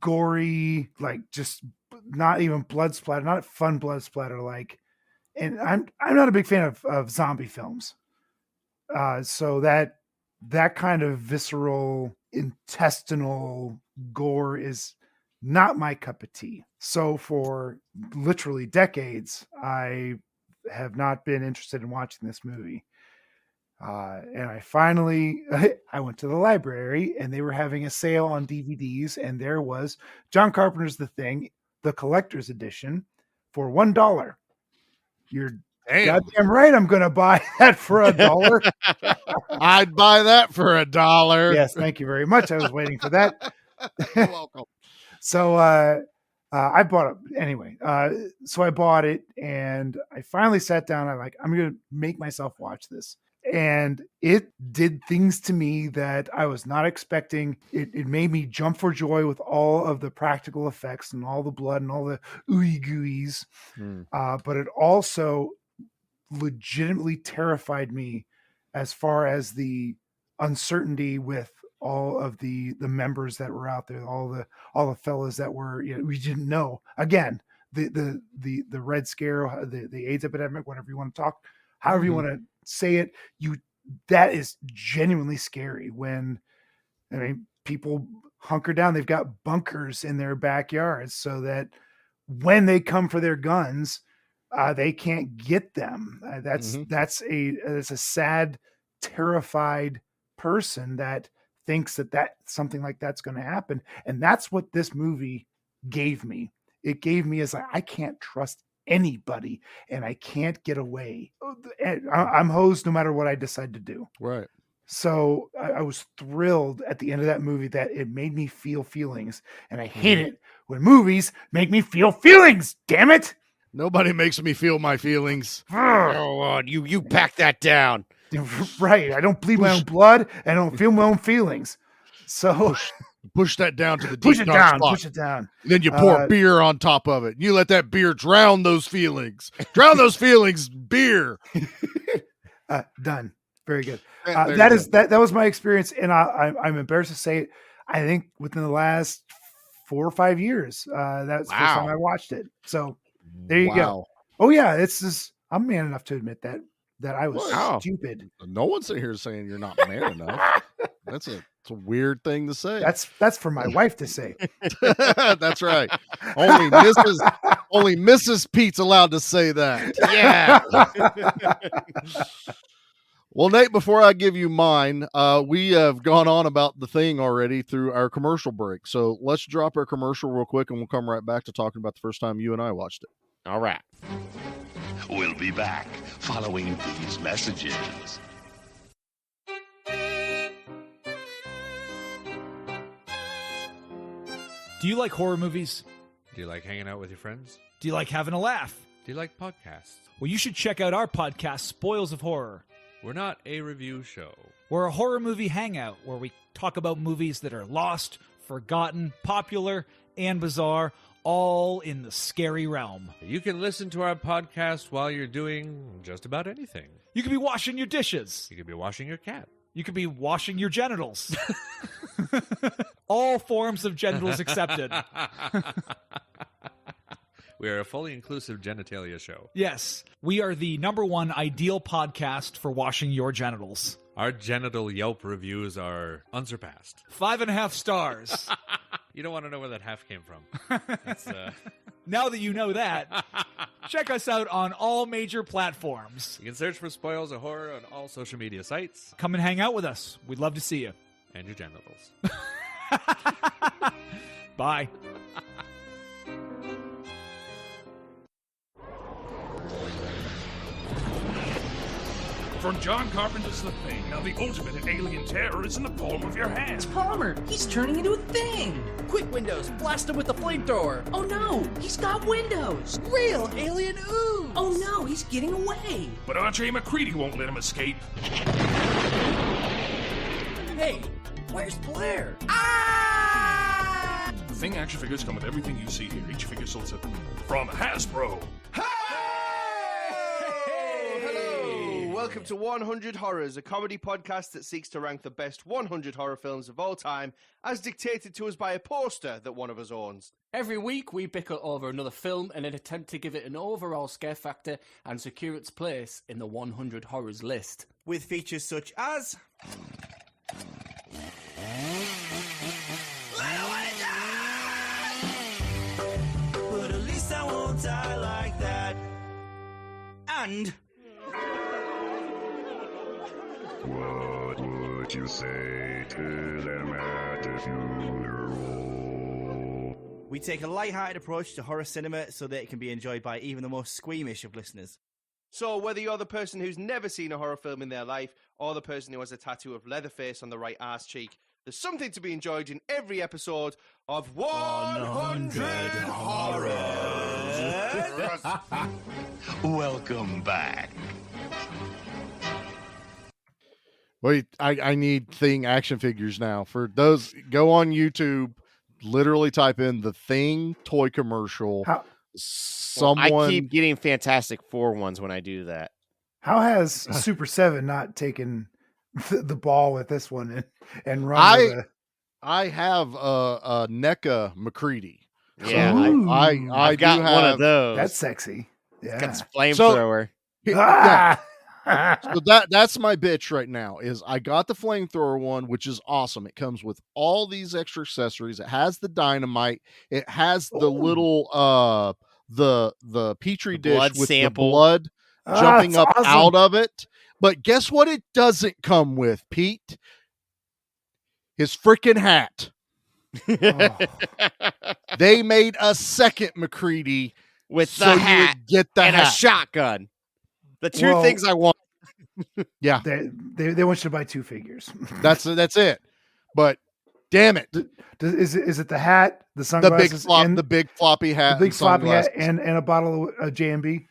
D: gory, like just not even blood splatter, not fun blood splatter, like. And I'm not a big fan of zombie films, so that kind of visceral intestinal gore is not my cup of tea. So for literally decades, I have not been interested in watching this movie. And I finally, I went to the library and they were having a sale on DVDs, and there was John Carpenter's The Thing, the collector's edition, for $1. You're goddamn right. I'm going to buy that for $1.
C: I'd buy that for $1.
D: Yes, thank you very much. I was waiting for that.
C: You're welcome.
D: So I bought it anyway. So I bought it, and I finally sat down. I'm going to make myself watch this. And it did things to me that I was not expecting. It made me jump for joy with all of the practical effects and all the blood and all the ooey gooeys. But it also legitimately terrified me as far as the uncertainty with all of the members that were out there, all the fellas that were, we didn't know. Again, the Red Scare, the AIDS epidemic, whatever you want to talk, however you want to say it, that is genuinely scary when, people hunker down. They've got bunkers in their backyards so that when they come for their guns, they can't get them. That's a sad, terrified person that thinks that something like that's going to happen. And that's what this movie gave me. It gave me as I can't trust anybody and I can't get away. I'm hosed no matter what I decide to do.
C: Right.
D: So I was thrilled at the end of that movie that it made me feel feelings, and I hate it when movies make me feel feelings. Damn it.
C: Nobody makes me feel my feelings.
B: Oh, you pack that down.
D: Right. I don't bleed my own blood. I don't feel my own feelings. So
C: push that down to the deep
D: push it
C: dark
D: down.
C: spot.
D: Push it down.
C: Then you pour beer on top of it. You let that beer drown those feelings. Drown those feelings. Beer.
D: Done. Very good.
C: There
D: That was my experience, and I'm embarrassed to say it. I think within the last 4 or 5 years, that's the first time I watched it. So there you go. Oh yeah, it's just I'm man enough to admit that I was stupid.
C: No one's sitting here saying you're not man enough. It's a weird thing to say.
D: That's for my wife to say.
C: That's right. Only Mrs. Pete's allowed to say that.
B: Yeah.
C: Well, Nate, before I give you mine, we have gone on about The Thing already through our commercial break. So let's drop our commercial real quick, and we'll come right back to talking about the first time you and I watched it.
B: All right.
A: We'll be back following these messages.
H: Do you like horror movies?
I: Do you like hanging out with your friends?
H: Do you like having a laugh?
I: Do you like podcasts?
H: Well, you should check out our podcast, Spoils of Horror.
I: We're not a review show.
H: We're a horror movie hangout where we talk about movies that are lost, forgotten, popular, and bizarre, all in the scary realm.
I: You can listen to our podcast while you're doing just about anything.
H: You could be washing your dishes.
I: You could be washing your cat.
H: You could be washing your genitals. All forms of genitals accepted.
I: We are a fully inclusive genitalia show.
H: Yes, we are the #1 ideal podcast for washing your genitals.
I: Our genital Yelp reviews are unsurpassed.
H: 5.5 stars.
I: You don't want to know where that half came from. That's,
H: Now that you know that, check us out on all major platforms.
I: You can search for Spoils of Horror on all social media sites.
H: Come and hang out with us. We'd love to see you.
I: And your genitals.
H: Bye.
J: From John Carpenter's The Thing, now the ultimate in alien terror is in the palm of your hand.
K: It's Palmer. He's turning into a thing.
G: Quick,
K: windows. Blast him with the flamethrower.
L: Oh no, he's got windows.
K: Real alien ooze.
L: Oh no, he's getting away.
J: But R.J. McCready won't let him escape.
K: Hey, where's Blair?
J: The Thing action figures come with everything you see here. Each figure sold separately. From Hasbro.
M: Hello! Welcome to 100 Horrors, a comedy podcast that seeks to rank the best 100 horror films of all time, as dictated to us by a poster that one of us owns.
N: Every week, we bicker over another film in an attempt to give it an overall scare factor and secure its place in the 100 Horrors list.
O: With features such as... But at least I won't die like that. And...
P: What would you say to them at the funeral?
O: We take a light-hearted approach to horror cinema so that it can be enjoyed by even the most squeamish of listeners.
M: So whether you're the person who's never seen a horror film in their life, or the person who has a tattoo of Leatherface on the right arse cheek, there's something to be enjoyed in every episode of 100 Horrors.
A: Welcome back.
C: Wait, I need Thing action figures now. For those, go on YouTube, literally type in the Thing toy commercial.
B: I keep getting Fantastic Four ones when I do that.
D: How has Super 7 not taken the ball with this one and run with it?
C: I have a NECA McCready.
B: Yeah,
C: I
B: got
C: do
B: one
C: have,
B: of those.
D: That's sexy. Yeah,
B: got flamethrower.
C: So that's my bitch right now. Is I got the flamethrower one, which is awesome. It comes with all these extra accessories. It has the dynamite. It has the little the petri dish
B: blood
C: with
B: sample.
C: the blood jumping up
D: awesome.
C: out of it. But guess what? It doesn't come with, Pete. His freaking hat. They made a second McCready
B: with
C: so
B: the
C: you
B: hat
C: would get the
B: and
C: hat.
B: a shotgun. The two things I want.
C: Yeah,
D: they want you to buy two figures.
C: That's it. But damn it,
D: is it the hat, the sunglasses,
C: the big floppy hat,
D: the big floppy hat,
C: sunglasses.
D: and a bottle of JMB?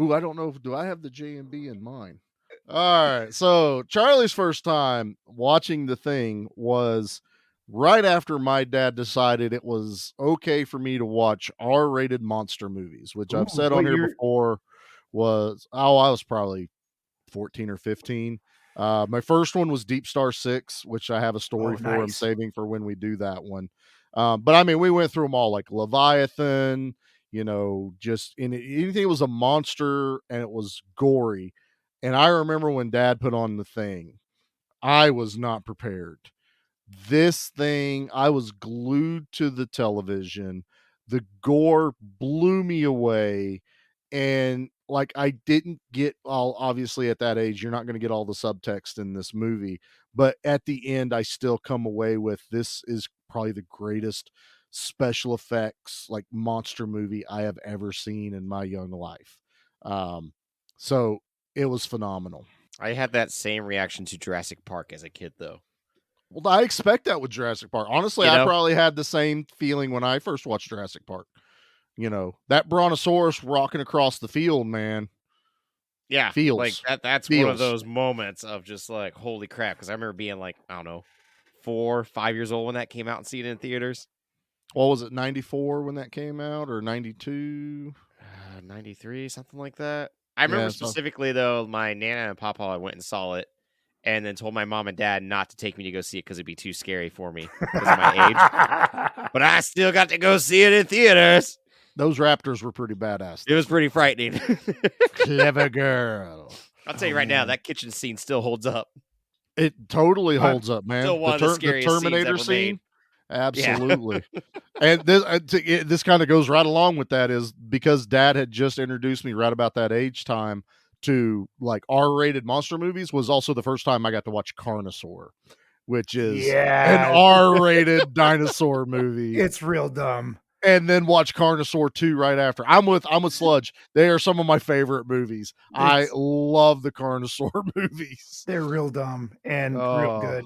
C: Ooh, I don't know. Do I have the JMB in mine? All right. So Charlie's first time watching The Thing was right after my dad decided it was okay for me to watch R-rated monster movies, which I've said on here before. I was probably 14 or 15. My first one was Deep Star 6, which I have a story for.
D: Nice.
C: I'm saving for when we do that one. But I mean, we went through them all, like Leviathan, just anything that was a monster and it was gory. And I remember when Dad put on The Thing, I was not prepared. This thing, I was glued to the television. The gore blew me away. And like, I didn't get all, obviously at that age, you're not going to get all the subtext in this movie, but at the end, I still come away with, this is probably the greatest special effects, like monster movie I have ever seen in my young life. So it was phenomenal.
B: I had that same reaction to Jurassic Park as a kid, though.
C: Well, I expect that with Jurassic Park. Honestly, I probably had the same feeling when I first watched Jurassic Park. That brontosaurus rocking across the field, man.
B: Yeah,
C: feels
B: like that's one of those moments of just like, holy crap. Because I remember being like, I don't know, 4, 5 years old when that came out and seeing it in theaters.
C: What was it, 94 when that came out, or 92?
B: 93, something like that. I remember specifically, though, my Nana and Papa went and saw it and then told my mom and dad not to take me to go see it because it'd be too scary for me because of my age. But I still got to go see it in theaters.
C: Those raptors were pretty badass.
B: It was pretty frightening.
C: Clever girl.
B: I'll tell you right now, that kitchen scene still holds up.
C: It totally holds up, man.
B: Still one of the scariest
C: Terminator
B: scenes ever
C: scene.
B: made.
C: Absolutely. And this kind of goes right along with that, is because Dad had just introduced me right about that age time to like R-rated monster movies, was also the first time I got to watch Carnosaur, which is an R-rated dinosaur movie.
D: It's real dumb.
C: And then watch Carnosaur 2 right after. I'm with Sludge. They are some of my favorite movies. I love the Carnosaur movies.
D: They're real dumb and real good.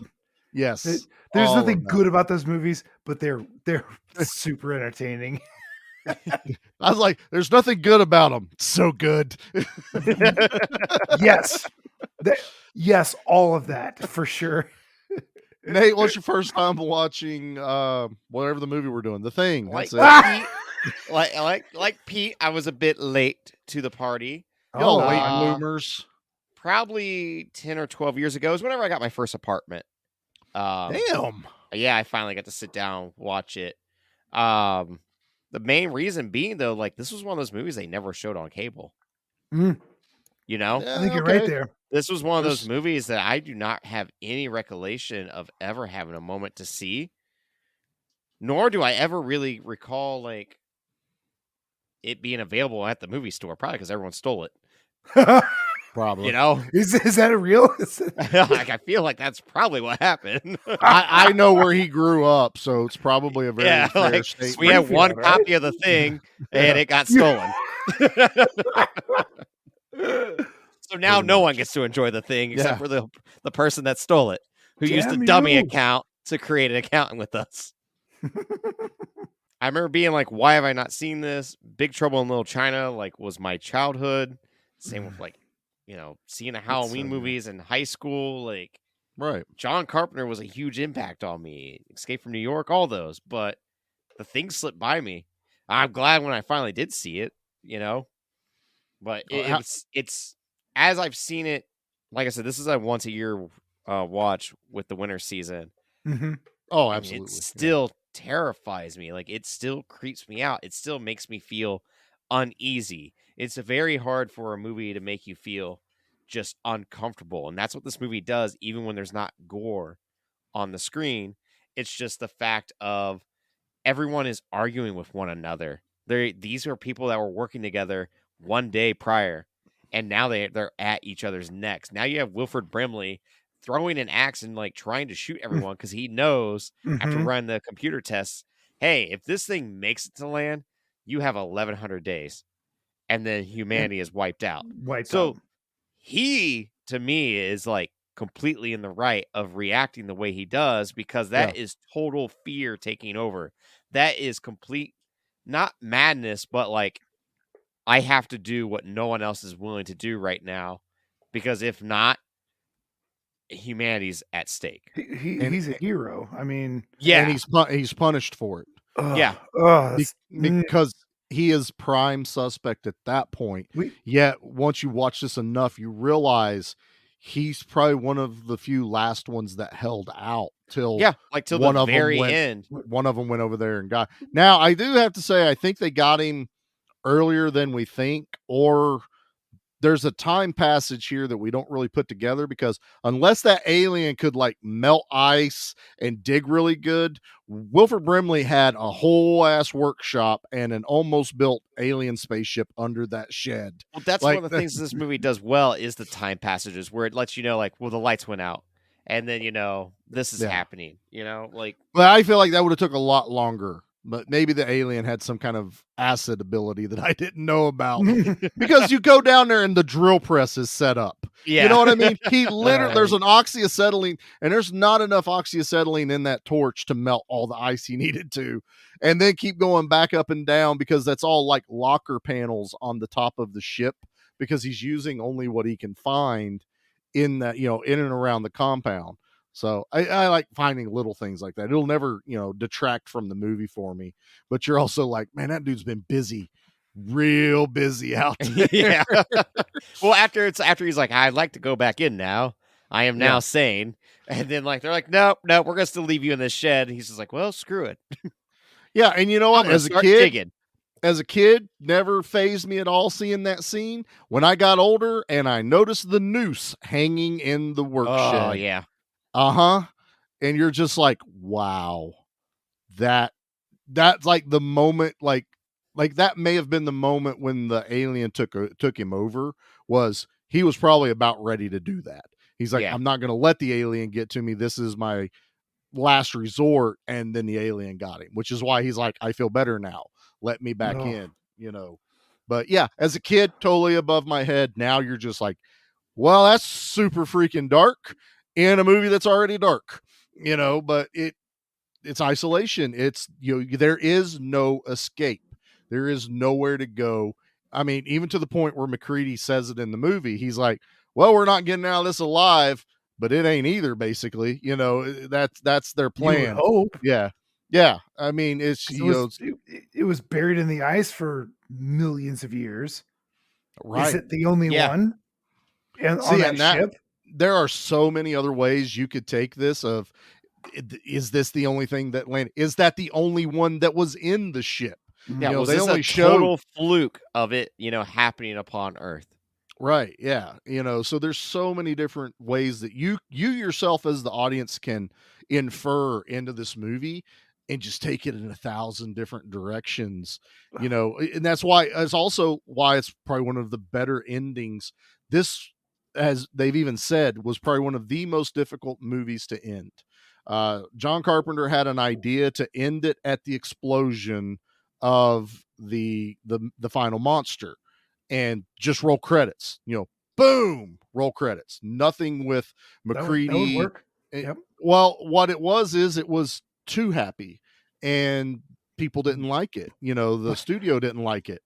C: Yes.
D: There's
C: all
D: nothing
C: of that.
D: good about those movies, but they're super entertaining.
C: I was like, there's nothing good about them. So good.
D: Yes. Yes, all of that for sure.
C: Nate, what's your first time watching whatever the movie we're doing? The Thing.
B: Like
C: That's it.
B: Pete, like Pete, I was a bit late to the party.
C: Y'all late bloomers.
B: Probably 10 or 12 years ago is whenever I got my first apartment.
C: Damn.
B: Yeah, I finally got to sit down, watch it. The main reason being, though, like, this was one of those movies they never showed on cable.
D: Mm.
B: You know?
D: I think you're right there.
B: This was one of those movies that I do not have any recollection of ever having a moment to see. Nor do I ever really recall, like, it being available at the movie store. Probably because everyone stole it.
C: Probably.
B: You know?
D: Is that a real?
B: Like, I feel like that's probably what happened.
C: I know where he grew up, so it's probably a very fair statement.
B: We had one copy of The Thing, and it got stolen. So now no one gets to enjoy The Thing except for the person that stole it, who used a dummy account to create an account with us. I remember being like, why have I not seen this? Big Trouble in Little China, like, was my childhood. Same with, like, you know, seeing the Halloween movies in high school. Like,
C: right.
B: John Carpenter was a huge impact on me. Escape from New York, all those. But The Thing slipped by me. I'm glad when I finally did see it, you know. But it's as I've seen it, like I said, this is a once a year watch with the winter season.
D: Mm-hmm.
C: Oh, absolutely.
B: It still terrifies me. Like, it still creeps me out. It still makes me feel uneasy. It's very hard for a movie to make you feel just uncomfortable. And that's what this movie does, even when there's not gore on the screen. It's just the fact of everyone is arguing with one another. These are people that were working together one day prior, and now they're at each other's necks. Now you have Wilford Brimley throwing an axe and, like, trying to shoot everyone because he knows after running the computer tests, hey, if this thing makes it to land, you have 1,100 days, and then humanity is wiped out. So he, to me, is, like, completely in the right of reacting the way he does, because that is total fear taking over. That is complete, not madness, but, like, I have to do what no one else is willing to do right now, because if not, humanity's at stake.
D: He's a hero. I mean,
C: and he's punished for it. Because he is prime suspect at that point. Yet once you watch this enough, you realize he's probably one of the few last ones that held out till
B: till the very end.
C: One of them went over there and got. Now I do have to say, I think they got him earlier than we think, or there's a time passage here that we don't really put together, because unless that alien could, like, melt ice and dig really good, Wilford Brimley had a whole ass workshop and an almost built alien spaceship under that shed.
B: Well, that's one of the things this movie does well, is the time passages where it lets you know, like, well, the lights went out, and then, you know, this is happening, you know, like.
C: But I feel like that would have took a lot longer. But maybe the alien had some kind of acid ability that I didn't know about, because you go down there and the drill press is set up.
B: Yeah.
C: You know what I mean? He literally, there's an oxyacetylene, and there's not enough oxyacetylene in that torch to melt all the ice he needed to, and then keep going back up and down, because that's all like locker panels on the top of the ship, because he's using only what he can find in that, you know, in and around the compound. So I like finding little things like that. It'll never, you know, detract from the movie for me. But you're also like, man, that dude's been busy, real busy out there.
B: Yeah. Well, after he's like, I'd like to go back in now. I am now sane. And then, like, they're like, nope, we're gonna still leave you in this shed. And he's just like, well, screw it.
C: Yeah, and you know what? As a kid, never fazed me at all seeing that scene. When I got older and I noticed the noose hanging in the work shed.
B: Oh yeah.
C: And you're just like, wow, that's like the moment, like that may have been the moment when the alien took him over. Was he was probably about ready to do that. He's like, I'm not going to let the alien get to me. This is my last resort. And then the alien got him, which is why he's like, I feel better now. Let me back in, you know. But yeah, as a kid, totally above my head. Now you're just like, well, that's super freaking dark in a movie that's already dark. but it's isolation. It's, there is no escape. There is nowhere to go. I mean, even to the point where McCready says it in the movie. He's like, well, we're not getting out of this alive, but it ain't either, basically. That's their plan.
D: You would hope.
C: Yeah. Yeah. I mean, it's,
D: it was buried in the ice for millions of years.
C: Right.
D: Is it the only one? And on that ship?
C: There are so many other ways you could take this is this the only thing that landed? Is that the only one that was in the ship?
B: Yeah, was they only a total fluke of it, happening upon Earth?
C: Right. Yeah. So there's so many different ways that you yourself as the audience can infer into this movie and just take it in 1,000 different directions, and that's why it's probably one of the better endings. This, as they've even said, was probably one of the most difficult movies to end. John Carpenter had an idea to end it at the explosion of the final monster and just roll credits, boom, roll credits. Nothing with McCready.
D: That would work. Yep.
C: Well, what it was too happy and people didn't like it. The studio didn't like it.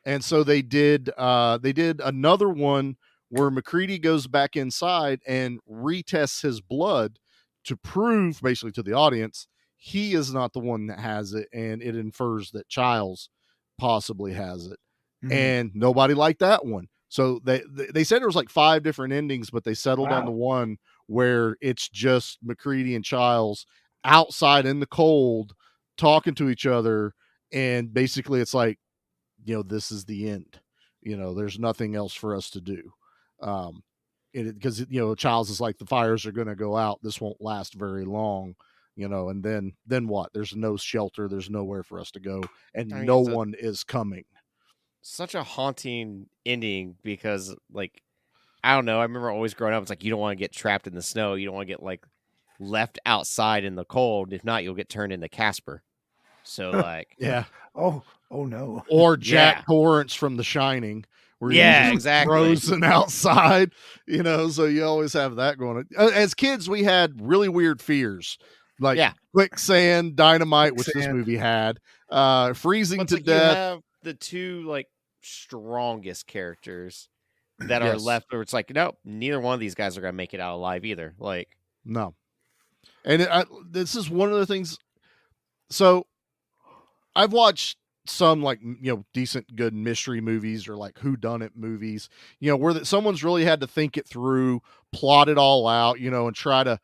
C: And so they did another one where McCready goes back inside and retests his blood to prove basically to the audience he is not the one that has it, and it infers that Childs possibly has it. Mm-hmm. And nobody liked that one. So they said there was like 5 different endings, but they settled on the one where it's just McCready and Childs outside in the cold talking to each other, and basically it's like, this is the end. There's nothing else for us to do. Because Childs is like, the fires are going to go out. This won't last very long, and then what? There's no shelter. There's nowhere for us to go, and no one is coming.
B: Such a haunting ending because, like, I don't know. I remember always growing up, it's like, you don't want to get trapped in the snow. You don't want to get like left outside in the cold. If not, you'll get turned into Casper. So like,
C: yeah.
D: Oh no.
C: Or Jack Torrance from The Shining. Where
B: exactly.
C: Frozen outside, so you always have that going on. As kids, we had really weird fears, like quicksand, dynamite, which this movie had, freezing to death.
B: You have the 2 like strongest characters that are left, where it's like, nope, neither one of these guys are gonna make it out alive either. Like,
C: no. And this is one of the things. So, I've watched some like decent good mystery movies or like whodunit movies, where someone's really had to think it through, plot it all out, and try to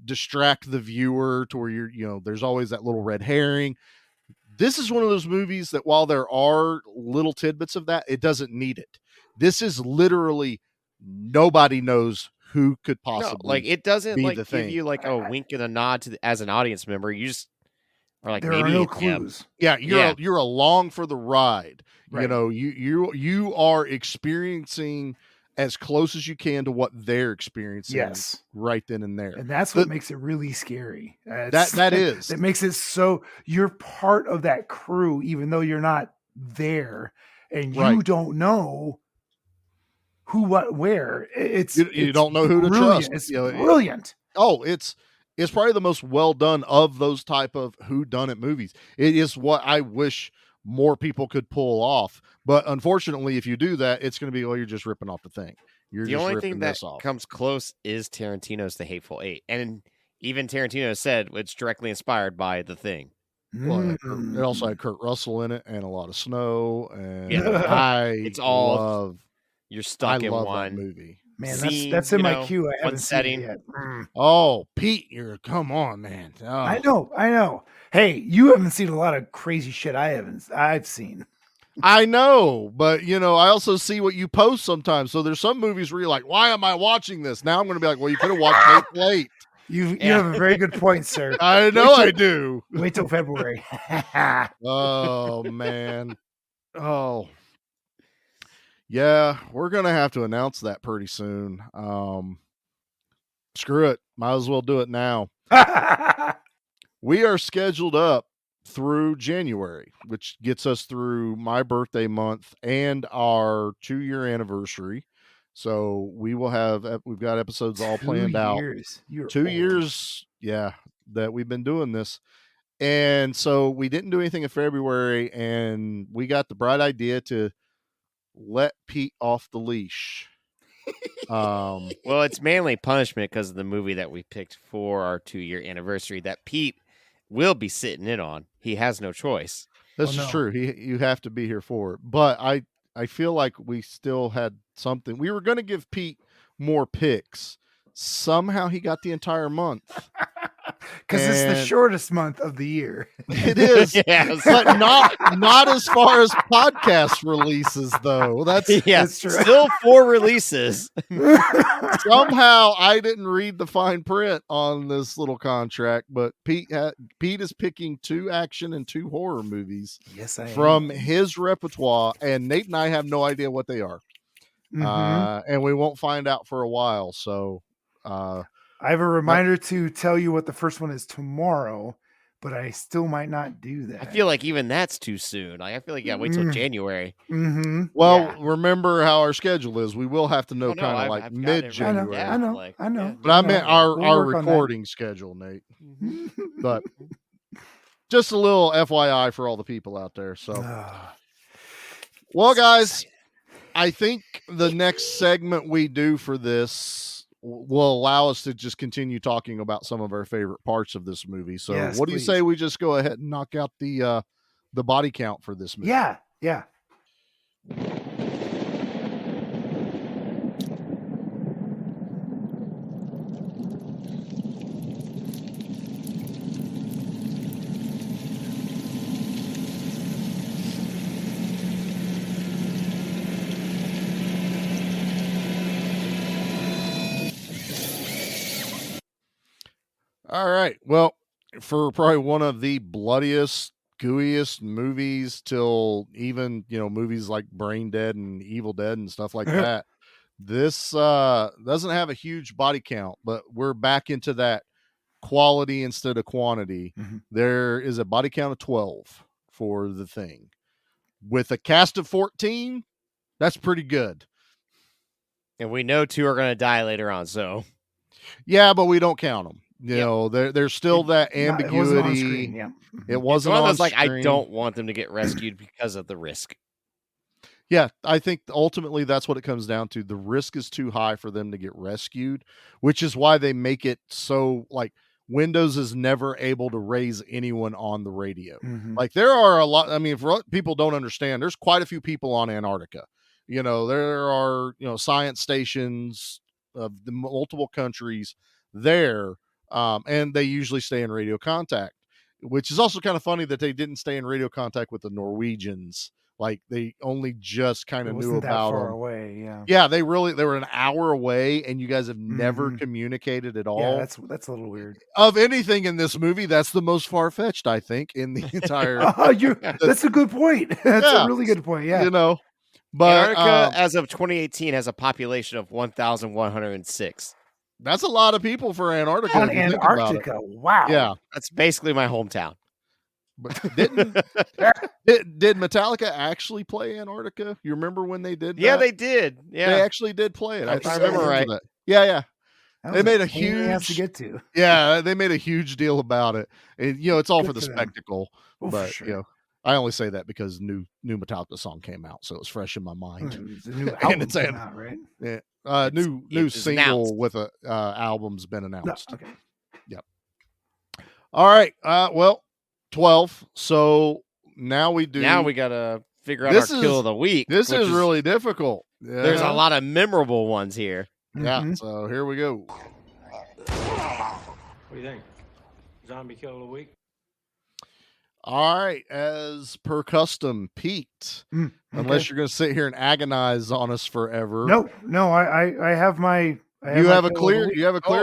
C: distract the viewer to where you're there's always that little red herring. This is one of those movies that while there are little tidbits of that, it doesn't need it. This is literally nobody knows who could possibly
B: it doesn't like give
C: thing.
B: You like a wink and a nod to as an audience member. You just are like,
D: there
B: maybe
D: are no clues.
C: Yeah, you're along for the ride. Right. You are experiencing as close as you can to what they're experiencing. Right then and there,
D: and that's what makes it really scary.
C: That is.
D: It makes it so you're part of that crew, even though you're not there, and you don't know who, what, where.
C: You don't know who to trust.
D: It's brilliant.
C: It's probably the most well done of those type of whodunit movies. It is what I wish more people could pull off. But unfortunately, if you do that, it's going to be, you're just ripping off the thing.
B: The only thing that comes close is Tarantino's The Hateful Eight. And even Tarantino said it's directly inspired by The Thing.
C: Well, it also had Kurt Russell in it and a lot of snow. And
B: you're stuck in one
C: movie.
D: Man, that's in my queue. I haven't seen it yet.
C: Oh, Pete, come on, man. Oh.
D: I know. Hey, you haven't seen a lot of crazy shit I've seen.
C: I know, but I also see what you post sometimes. So there's some movies where you're like, why am I watching this? Now I'm going to be like, well, you could have watched Hateful Eight.
D: You have a very good point, sir.
C: I know I do.
D: Wait till February.
C: Oh, man. Oh. Yeah, we're going to have to announce that pretty soon. Screw it. Might as well do it now. We are scheduled up through January, which gets us through my birthday month and our 2-year anniversary. So we've got episodes all planned out.
D: 2 years. You're
C: 2
D: old.
C: years, yeah, that we've been doing this. And so we didn't do anything in February, and we got the bright idea to let Pete off the leash.
B: Well, it's mainly punishment because of the movie that we picked for our 2-year anniversary that Pete will be sitting in on. He has no choice.
C: This is true. You have to be here for it. But I feel like we still had something. We were going to give Pete more picks. Somehow he got the entire month.
D: Because it's the shortest month of the year.
C: It is,
B: Yes.
C: but not as far as podcast releases, though. That's
D: true.
B: Still 4 releases.
C: Somehow I didn't read the fine print on this little contract, but Pete is picking 2 action and 2 horror movies.
D: Yes, I
C: from
D: am.
C: his repertoire, and Nate and I have no idea what they are, and we won't find out for a while. So.
D: I have a reminder to tell you what the first one is tomorrow, but I still might not do that.
B: I feel like even that's too soon. Like I feel like you gotta wait till January.
D: Mm-hmm.
C: Well, remember how our schedule is. We will have to know kind of like
B: I've got it
C: mid-January.
B: right
D: I know.
B: Like,
D: I know.
B: yeah.
C: But I meant our
D: work on that.
C: recording schedule, Nate. But just a little FYI for all the people out there. So, well, guys, I think the next segment we do for this will allow us to just continue talking about some of our favorite parts of this movie. So
D: Yes,
C: what do you
D: please.
C: say we just go ahead and knock out the body count for this movie?
D: Yeah.
C: All right. Well, for probably one of the bloodiest, gooeyest movies till even, movies like Brain Dead and Evil Dead and stuff like that. This doesn't have a huge body count, but we're back into that quality instead of quantity. There is a body count of 12 for The Thing. With a cast of 14, that's pretty good.
B: And we know 2 are going to die later on, so.
C: Yeah, but we don't count them. There's still that ambiguity.
D: It wasn't on screen, yeah.
C: It wasn't
B: one of
C: on
B: those, like, I
C: screen.
B: don't want them to get rescued because of the risk.
C: Yeah, I think ultimately that's what it comes down to. The risk is too high for them to get rescued, which is why they make it so, like, Windows is never able to raise anyone on the radio. Like, there are a lot. I mean, if people don't understand, there's quite a few people on Antarctica. There are, science stations of the multiple countries there, and they usually stay in radio contact, which is also kind of funny that they didn't stay in radio contact with the Norwegians. Like, they only just kind of knew about
D: far
C: them.
D: away,
C: Yeah, they were an hour away, and you guys have never communicated at all.
D: Yeah, that's a little weird.
C: Of anything in this movie, that's the most far-fetched, I think, in the entire.
D: That's a good point. That's a really good point. Yeah,
C: but
B: Antarctica, as of 2018, has a population of 1,106.
C: That's a lot of people for Antarctica.
D: On Antarctica, wow.
C: Yeah,
B: that's basically my hometown.
C: But did Metallica actually play Antarctica? You remember when they did that?
B: Yeah, they did. Yeah,
C: they actually did play it.
B: I remember right.
C: That. Yeah. They made a
D: huge
C: huge
D: to get to.
C: Yeah, they made a huge deal about it. And it's all for the spectacle.
D: Oh,
C: but
D: for sure.
C: I only say that because new Metallica song came out, so it's fresh in my mind.
D: The new album came out, right?
C: Yeah, new single
B: announced.
C: with a album's been announced.
D: No, okay.
C: Yep. All right. Well, 12. So now we do.
B: Now we gotta figure out our kill of the week.
C: This is really difficult. Yeah.
B: There's a lot of memorable ones here.
C: Yeah. So here we go.
Q: What do you think? Zombie kill of the week?
C: All right, as per custom, Pete. Unless you're going to sit here and agonize on us forever.
D: No, I have my.
C: You have a clear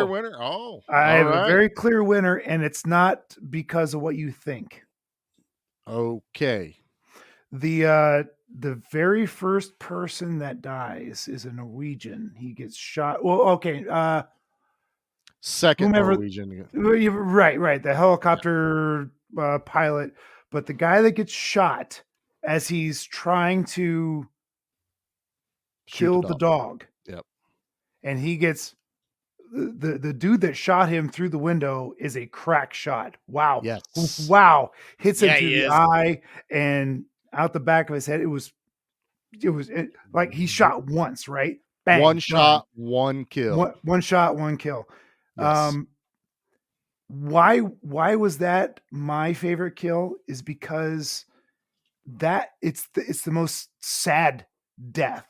C: winner. Oh,
D: I have a very clear winner, and it's not because of what you think.
C: Okay.
D: The very first person that dies is a Norwegian. He gets shot. Well, okay.
C: Second Norwegian.
D: Right. The helicopter pilot, but the guy that gets shot as he's trying to kill the dog.
C: Yep.
D: and he gets the dude that shot him through the window is a crack shot. Wow.
C: Yes.
D: Wow. Hits him
B: Yeah,
D: through
B: he
D: the
B: is.
D: eye and out the back of his head. It was like he shot once, right? Bang,
C: One
D: done.
C: shot, one kill.
D: One shot, one kill.
C: Yes.
D: Why was that my favorite kill? Is because that it's the most sad death,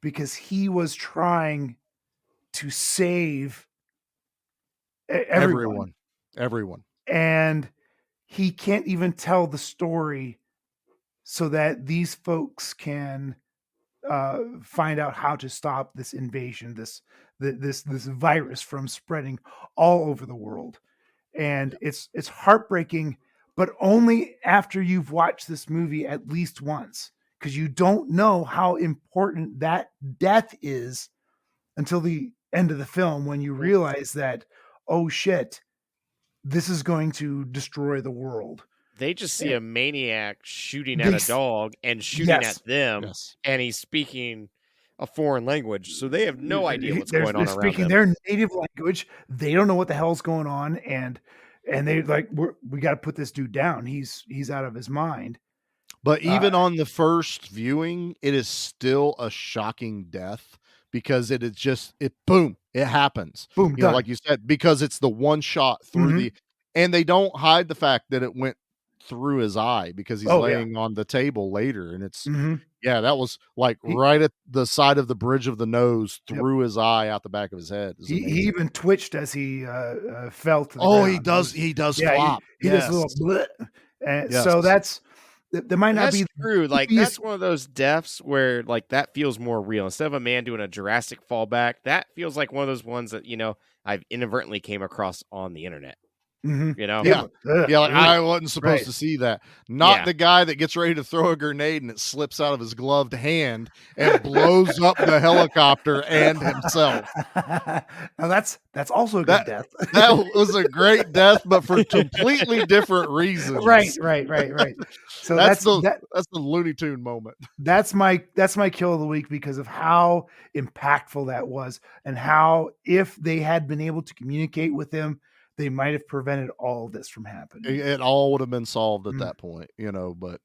D: because he was trying to save everyone. And he can't even tell the story so that these folks can find out how to stop this invasion, this virus from spreading all over the world. And it's heartbreaking, but only after you've watched this movie at least once, because you don't know how important that death is until the end of the film, when you realize that, oh shit, this is going to destroy the world.
B: They just see a maniac shooting
D: They
B: at a dog and shooting at them, and he's speaking a foreign language, so they have no idea what's going on
D: They're
B: around
D: speaking
B: them.
D: their native language. They don't know what the hell's going on, and they like, we got to put this dude down. He's out of his mind.
C: But even on the first viewing, it is still a shocking death, because it is just boom, it happens.
D: Boom,
C: you know, like you said, because it's the one shot through and they don't hide the fact that it went through his eye, because he's laying on the table later, and it's that was like right at the side of the bridge of the nose, through his eye, out the back of his head.
D: He even twitched as he fell to the ground.
C: He does
D: yeah,
C: flop.
D: He does a little bleh. And so that's that might not be
B: true. Like, that's one of those deaths where, like, that feels more real. Instead of a man doing a Jurassic fallback, that feels like one of those ones that, you know, I've inadvertently came across on the internet. You know?
C: Like, I wasn't supposed to see that. Not the guy that gets ready to throw a grenade and it slips out of his gloved hand and blows up the helicopter and himself.
D: Now that's also a good death.
C: That was a great death, but for completely different reasons.
D: Right. So that's
C: the Looney Tune moment.
D: That's my kill of the week, because of how impactful that was, and how, if they had been able to communicate with him, they might have prevented all of this from happening.
C: It all would have been solved at that point, you know. But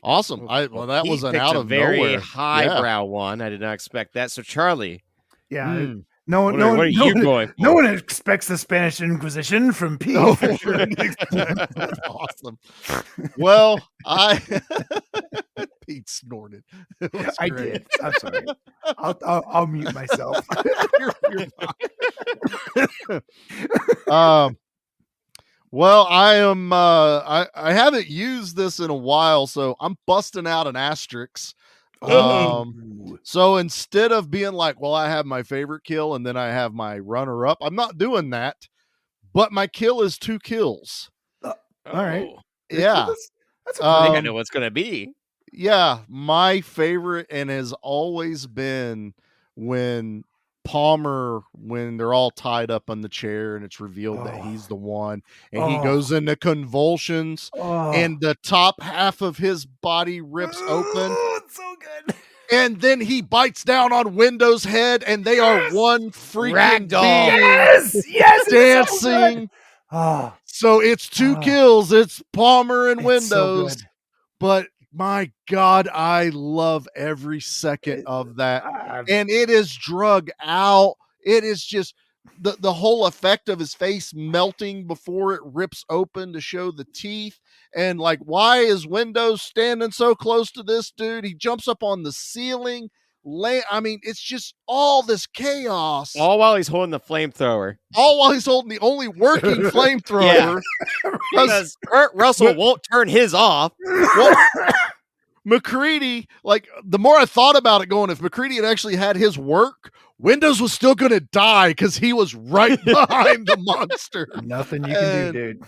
C: awesome. That
B: He
C: was an
B: picked
C: out
B: a
C: of
B: very
C: nowhere
B: highbrow one. I did not expect that. So, Charlie,
D: No
B: what are you going for?
D: No one expects the Spanish Inquisition from Pete.
C: No
D: for sure.
C: Awesome. Well, Pete snorted.
D: I did. I'm sorry. I'll mute myself.
C: You're fine. Well, I am. I haven't used this in a while, so I'm busting out an asterisk. So instead of being like, well, I have my favorite kill and then I have my runner up, I'm not doing that. But my kill is 2 kills.
D: All right.
C: Yeah.
B: That's I think I know what's going to be.
C: Yeah. My favorite, and has always been, when they're all tied up on the chair and it's revealed that he's the one, and he goes into convulsions and the top half of his body rips open.
D: It's so good.
C: And then he bites down on Window's head, and they are one freaking
B: ragdoll.
D: Yes,
C: dancing. So it's 2 kills. It's Palmer and Windows.
D: So
C: but my God, I love every second of that. And it is drug out. It is just the whole effect of his face melting before it rips open to show the teeth. And like, why is Windows standing so close to this dude? He jumps up on the ceiling. I mean, it's just all this chaos.
B: All while he's holding the flamethrower.
C: All while he's holding the only working flamethrower.
B: Because Kurt Russell won't turn his off.
C: Well, McCready, like, the more I thought about it, going, if McCready had actually had his work, Windows was still going to die because he was right behind the monster.
D: Nothing you can do, dude.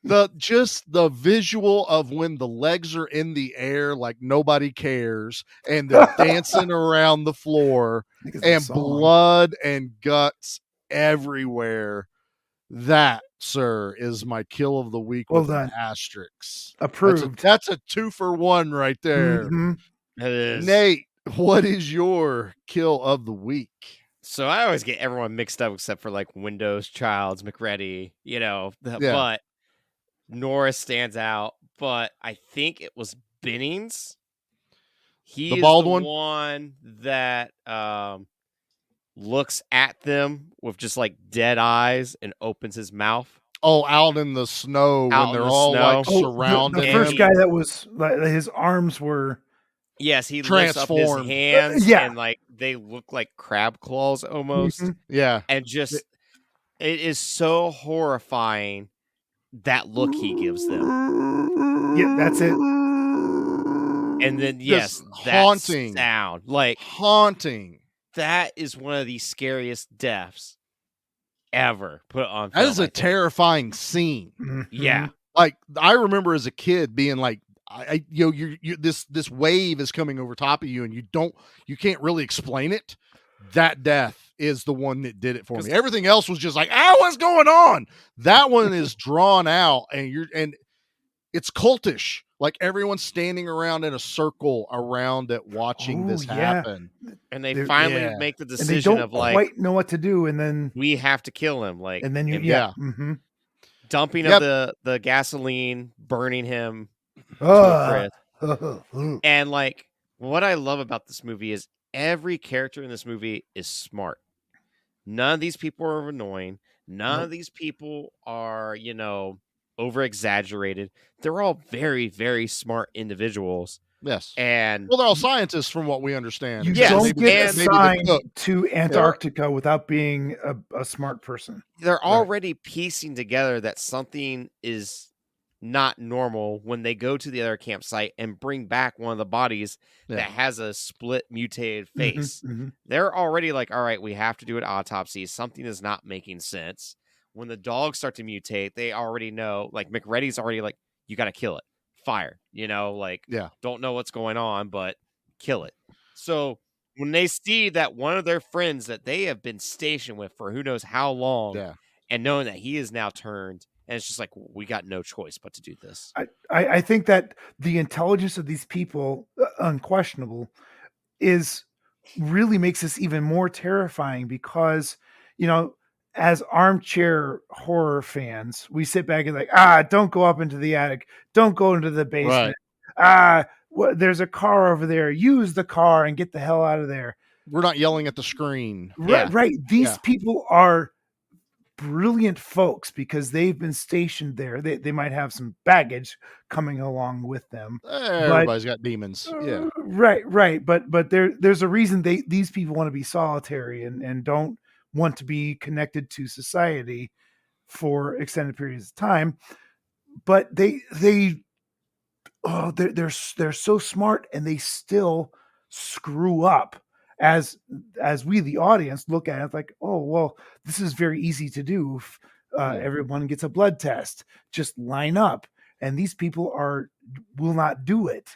C: The visual of when the legs are in the air like nobody cares, and they're dancing around the floor, and blood and guts everywhere. That, sir, is my kill of the week.
D: Well
C: with
D: done.
C: An asterisk.
D: Approved.
C: That's a 2-for-1 right there.
D: Mm-hmm.
B: It is.
C: Nate, what is your kill of the week?
B: So I always get everyone mixed up except for like Windows, Childs, McReady, but Norris stands out. But I think it was Bennings. He
C: The
B: is
C: bald
B: the
C: one?
B: one that looks at them with just like dead eyes and opens his mouth.
C: Oh, out in the snow
B: Out
C: when
B: in
C: they're
B: the
C: all like
B: snow.
C: surrounding
D: the first
C: him.
D: guy that was like his arms were
B: Yes, he lifts up his
C: Transformed.
B: hands
D: Yeah.
B: and like they look like crab claws almost.
D: Mhm.
C: Yeah.
B: And just it is so horrifying that look he gives them.
D: Yeah, that's it.
B: And then
C: Just
B: that
C: haunting.
B: sound. Like
C: Haunting.
B: that is one of the scariest deaths ever put on
C: That
B: film.
C: is a terrifying scene.
B: Yeah.
C: Like I remember as a kid being like, this wave is coming over top of you, and you can't really explain it. That death is the one that did it for me. Everything else was just like, what's going on? That one is drawn out, and it's cultish. Like everyone's standing around in a circle around it, watching this happen.
B: And they finally make the
D: and they
B: decision
D: don't
B: of like,
D: quite know what to do, and then
B: we have to kill him. Like,
D: and then you
B: and dumping
C: Yep.
B: of the gasoline, burning him to
D: Ah.
B: a crisp. And like what I love about this movie is every character in this movie is smart. None of these people are annoying. None of these people are, over exaggerated. They're all very, very smart individuals.
C: Yes.
B: And
C: Well, they're all scientists from what we understand.
D: you
C: Except
D: don't
C: maybe
D: get
C: the
D: assigned
C: cook.
D: to Antarctica without being a smart person.
B: They're already piecing together that something is not normal when they go to the other campsite and bring back one of the bodies that has a split mutated face. They're already like, all right, we have to do an autopsy. Something is not making sense. When the dogs start to mutate, they already know, like McReady's already like, you got to kill it. Fire, don't know what's going on, but kill it. So when they see that one of their friends that they have been stationed with for who knows how long, and knowing that he is now turned, and it's just like, we got no choice but to do this.
D: I think that the intelligence of these people, unquestionable, is really makes this even more terrifying because, as armchair horror fans, we sit back and like, don't go up into the attic. Don't go into the basement. There's a car over there. Use the car and get the hell out of there.
C: We're not yelling at the screen.
D: Right. These people are brilliant folks because they've been stationed there. They might have some baggage coming along with them.
C: Everybody's got demons. Yeah.
D: Right. But there's a reason these people want to be solitary and don't want to be connected to society for extended periods of time. But they're so smart, and they still screw up. As we, the audience, look at it like, oh, well, this is very easy to do. Everyone gets a blood test, just line up. And these people will not do it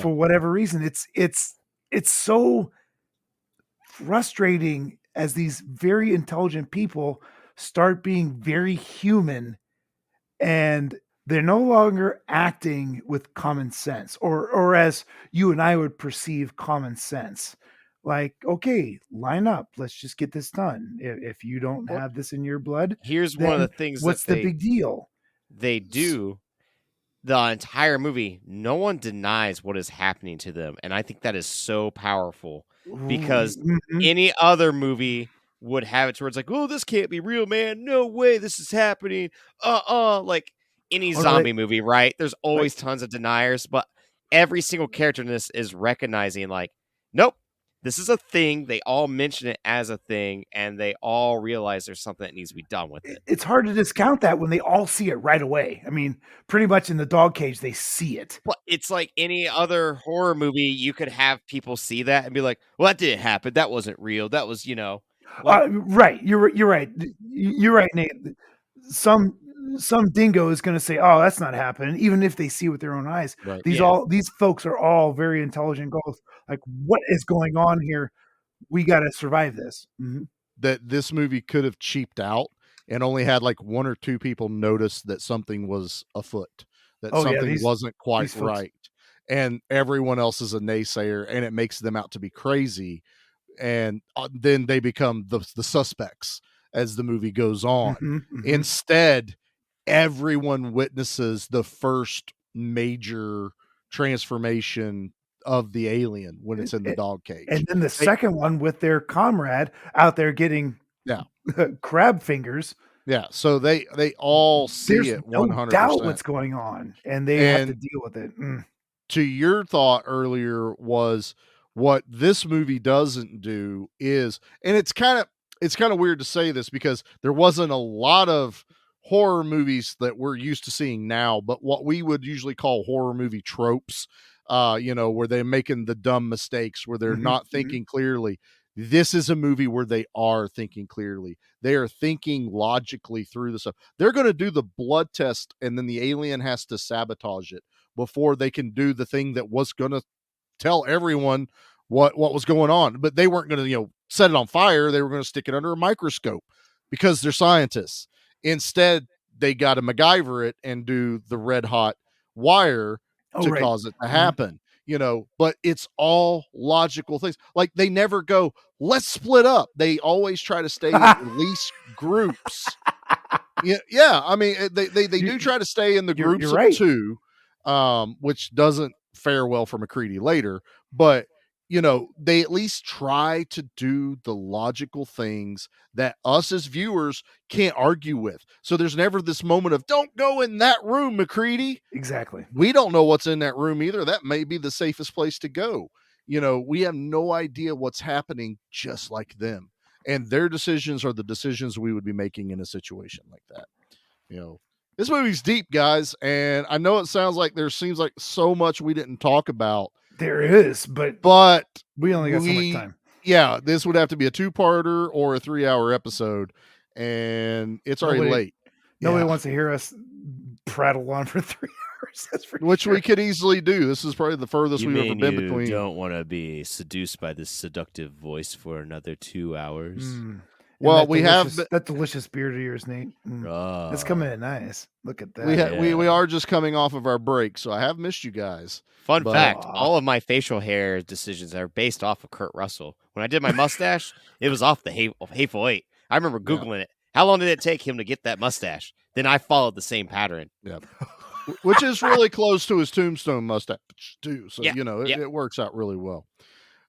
D: for whatever reason. It's so frustrating as these very intelligent people start being very human, and they're no longer acting with common sense or as you and I would perceive common sense. Like, okay, line up. Let's just get this done. If you don't have this in your blood,
B: here's one of the things.
D: What's the big deal?
B: They do the entire movie. No one denies what is happening to them. And I think that is so powerful because any other movie would have it towards like, oh, this can't be real, man. No way this is happening. Like any zombie movie, right? There's always tons of deniers, but every single character in this is recognizing like, nope, this is a thing. They all mention it as a thing, and they all realize there's something that needs to be done with it.
D: It's hard to discount that when they all see it right away. I mean, pretty much in the dog cage, they see it.
B: But it's like any other horror movie. You could have people see that and be like, well, that didn't happen. That wasn't real. That was,
D: right. You're right. You're right, Nate. Some dingo is going to say, "Oh, that's not happening," even if they see with their own eyes.
C: Right.
D: These folks are all very intelligent. Goals like, what is going on here? We got to survive this.
C: That this movie could have cheaped out and only had like one or two people notice that something was afoot, that something wasn't quite right, and everyone else is a naysayer, and it makes them out to be crazy. and then they become the suspects as the movie goes on.
D: Mm-hmm.
C: Instead, everyone witnesses the first major transformation of the alien when it's in the dog cage.
D: And then the second one with their comrade out there getting crab fingers.
C: Yeah, so they all see
D: There's
C: it
D: no
C: 100%.
D: doubt what's going on, and they have to deal with it.
C: To your thought earlier was what this movie doesn't do is, and it's kind of weird to say this because there wasn't a lot of horror movies that we're used to seeing now, but what we would usually call horror movie tropes, where they're making the dumb mistakes, where they're not thinking clearly. This is a movie where they are thinking clearly. They are thinking logically through the stuff. They're going to do the blood test, and then the alien has to sabotage it before they can do the thing that was going to tell everyone what was going on. But they weren't going to, set it on fire. They were going to stick it under a microscope because they're scientists. Instead, they got to MacGyver it and do the red hot wire to cause it to happen. But it's all logical things. Like they never go, let's split up. They always try to stay in at least groups. Yeah. I mean, they do try to stay in the groups of two, which doesn't fare well for McCready later. But they at least try to do the logical things that us as viewers can't argue with. So there's never this moment of don't go in that room, McCready.
D: Exactly.
C: We don't know what's in that room either. That may be the safest place to go. We have no idea what's happening, just like them. And their decisions are the decisions we would be making in a situation like that. This movie's deep, guys. And I know it seems like so much we didn't talk about.
D: There is, but we only got so much time.
C: Yeah, this would have to be a 2-parter or a 3-hour episode, and it's already late.
D: Nobody wants to hear us prattle on for 3 hours. That's for
C: Which
D: sure.
C: we could easily do. This is probably the furthest we've ever been
B: You
C: between.
B: don't want to be seduced by this seductive voice for another 2 hours.
C: Well,
D: that delicious beard of yours, Nate. It's coming in nice. Look at that.
C: We are just coming off of our break, so I have missed you guys.
B: Fun fact, all of my facial hair decisions are based off of Kurt Russell. When I did my mustache, it was off the Hateful Eight. I remember Googling it. How long did it take him to get that mustache? Then I followed the same pattern.
C: Yeah. Which is really close to his Tombstone mustache, too. So, it works out really well.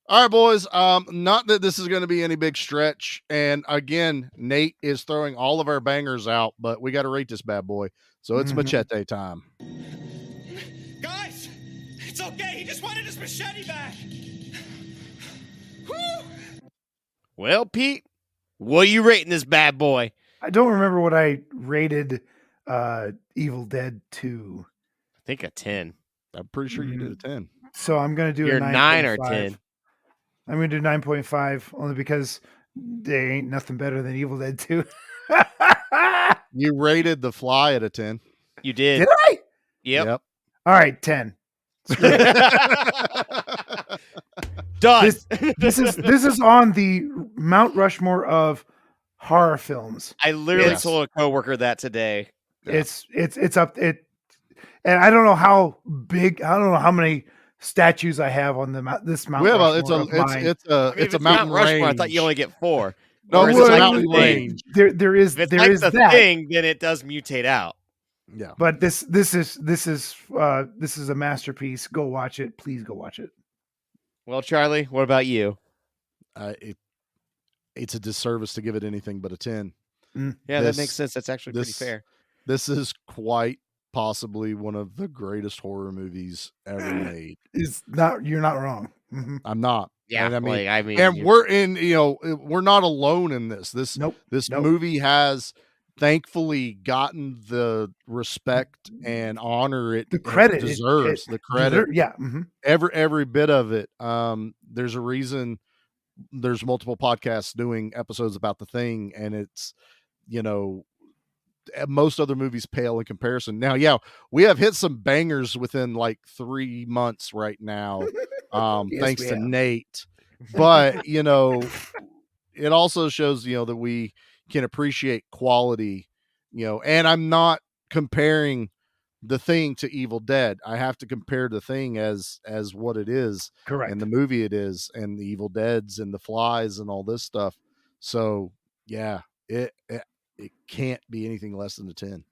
C: All right, boys. Not that this is going to be any big stretch. And again, Nate is throwing all of our bangers out, but we got to rate this bad boy. So it's machete time.
G: Guys, it's okay. He just wanted his machete back. Woo!
B: Well, Pete, what are you rating this bad boy?
D: I don't remember what I rated Evil Dead 2.
B: I think a 10.
C: I'm pretty sure you did a 10.
D: So I'm going to do
B: a 9 or
D: 5.
B: 10.
D: I'm going to do 9.5 only because there ain't nothing better than Evil Dead 2.
C: You rated The Fly at a 10.
B: You did.
D: Did I?
B: Yep.
D: All right, 10.
B: Done.
D: This is on the Mount Rushmore of horror films.
B: I literally told a coworker that today.
D: It's up and I don't know how big. I don't know how many statues I have on this Mount Rushmore.
C: It's a mountain
B: Rushmore.
C: range.
B: I thought you only get 4.
C: No, it's
B: a
C: mountain range.
D: There is
B: if it's
D: there
B: like
D: is
B: the
D: that
B: thing, then it does mutate out.
C: Yeah,
D: but this is a masterpiece. Go watch it, please. Go watch it.
B: Well, Charlie, what about you?
C: It's a disservice to give it anything but a 10.
B: Yeah, that makes sense. That's actually pretty fair.
C: This is quite possibly one of the greatest horror movies ever made.
D: You're not wrong. Mm-hmm.
C: I'm not.
B: Yeah,
C: and we're not alone in this. This movie has thankfully gotten the respect and honor it deserves. The credit.
D: Mm-hmm.
C: Every bit of it. There's a reason there's multiple podcasts doing episodes about The Thing, and it's, most other movies pale in comparison. Now, we have hit some bangers within like 3 months right now. Thanks to Nate. But, it also shows, that we can appreciate quality, and I'm not comparing The Thing to Evil Dead. I have to compare The Thing as what it is,
D: Correct.
C: and the movie it is, and the Evil Deads and the Flies and all this stuff. So yeah, it can't be anything less than a 10.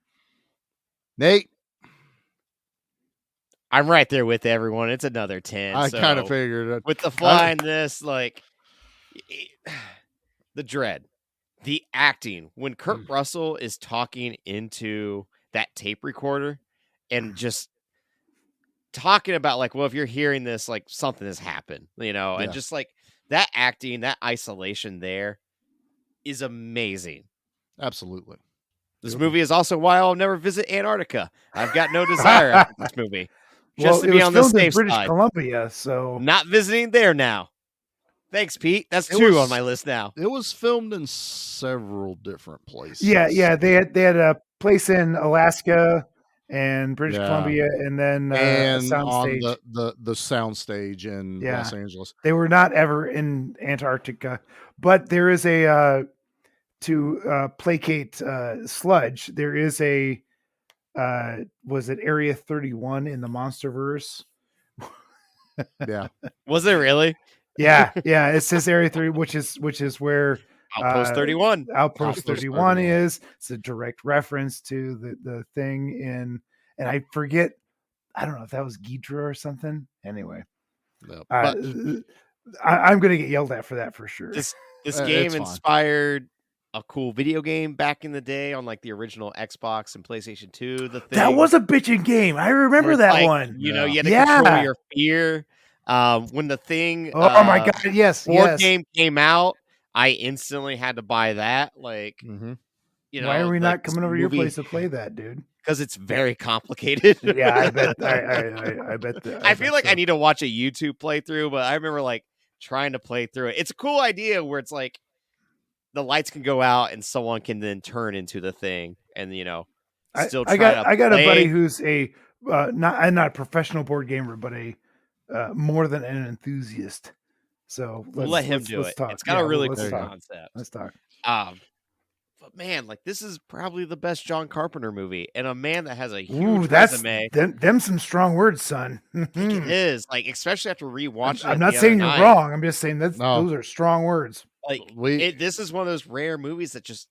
C: Nate,
B: I'm right there with everyone. It's another 10.
C: I kind of figured it.
B: With The Fly in this, like the dread, the acting when Kurt Russell is talking into that tape recorder and just talking about like, well, if you're hearing this, like something has happened, and just like that acting, that isolation there is amazing.
C: Absolutely.
B: This movie is also why I'll never visit Antarctica. I've got no desire after this movie. Just to be on the safe
D: British
B: side.
D: Columbia, so
B: Not visiting there now. Thanks, Pete. That's two on my list now.
C: It was filmed in several different places.
D: Yeah. They had a place in Alaska and British Columbia, and then a soundstage
C: on the soundstage in Los Angeles.
D: They were not ever in Antarctica, but there is a to placate sludge. There is a was it Area 31 in the MonsterVerse?
C: Yeah.
B: Was it really?
D: Yeah. It says Area 30, which is where
B: Outpost 31.
D: Outpost 31 is. It's a direct reference to the thing in, and I forget. I don't know if that was Ghidra or something. Anyway, I'm going to get yelled at for that for sure.
B: This game inspired a cool video game back in the day on like the original Xbox and PlayStation 2. The thing
D: that was a bitchin' game. I remember that one.
B: You had to control your fear. When the thing,
D: oh my god, yes,
B: board game came out, I instantly had to buy that. Like,
D: why are we not coming over to your place to play that, dude?
B: Because it's very complicated.
D: Yeah, I bet. I bet.
B: I feel like I need to watch a YouTube playthrough, but I remember like trying to play through it. It's a cool idea where it's like the lights can go out and someone can then turn into the thing, and still. I got
D: a buddy who's a not a professional board gamer, but a more than an enthusiast. So
B: we'll let him do it. It's got a really cool concept.
D: Let's talk.
B: But man, like this is probably the best John Carpenter movie, and a man that has a huge resume.
D: Them some strong words, son.
B: I think it is, like, especially after rewatching.
D: I'm not saying you're wrong. I'm just saying those are strong words.
B: Like this is one of those rare movies that just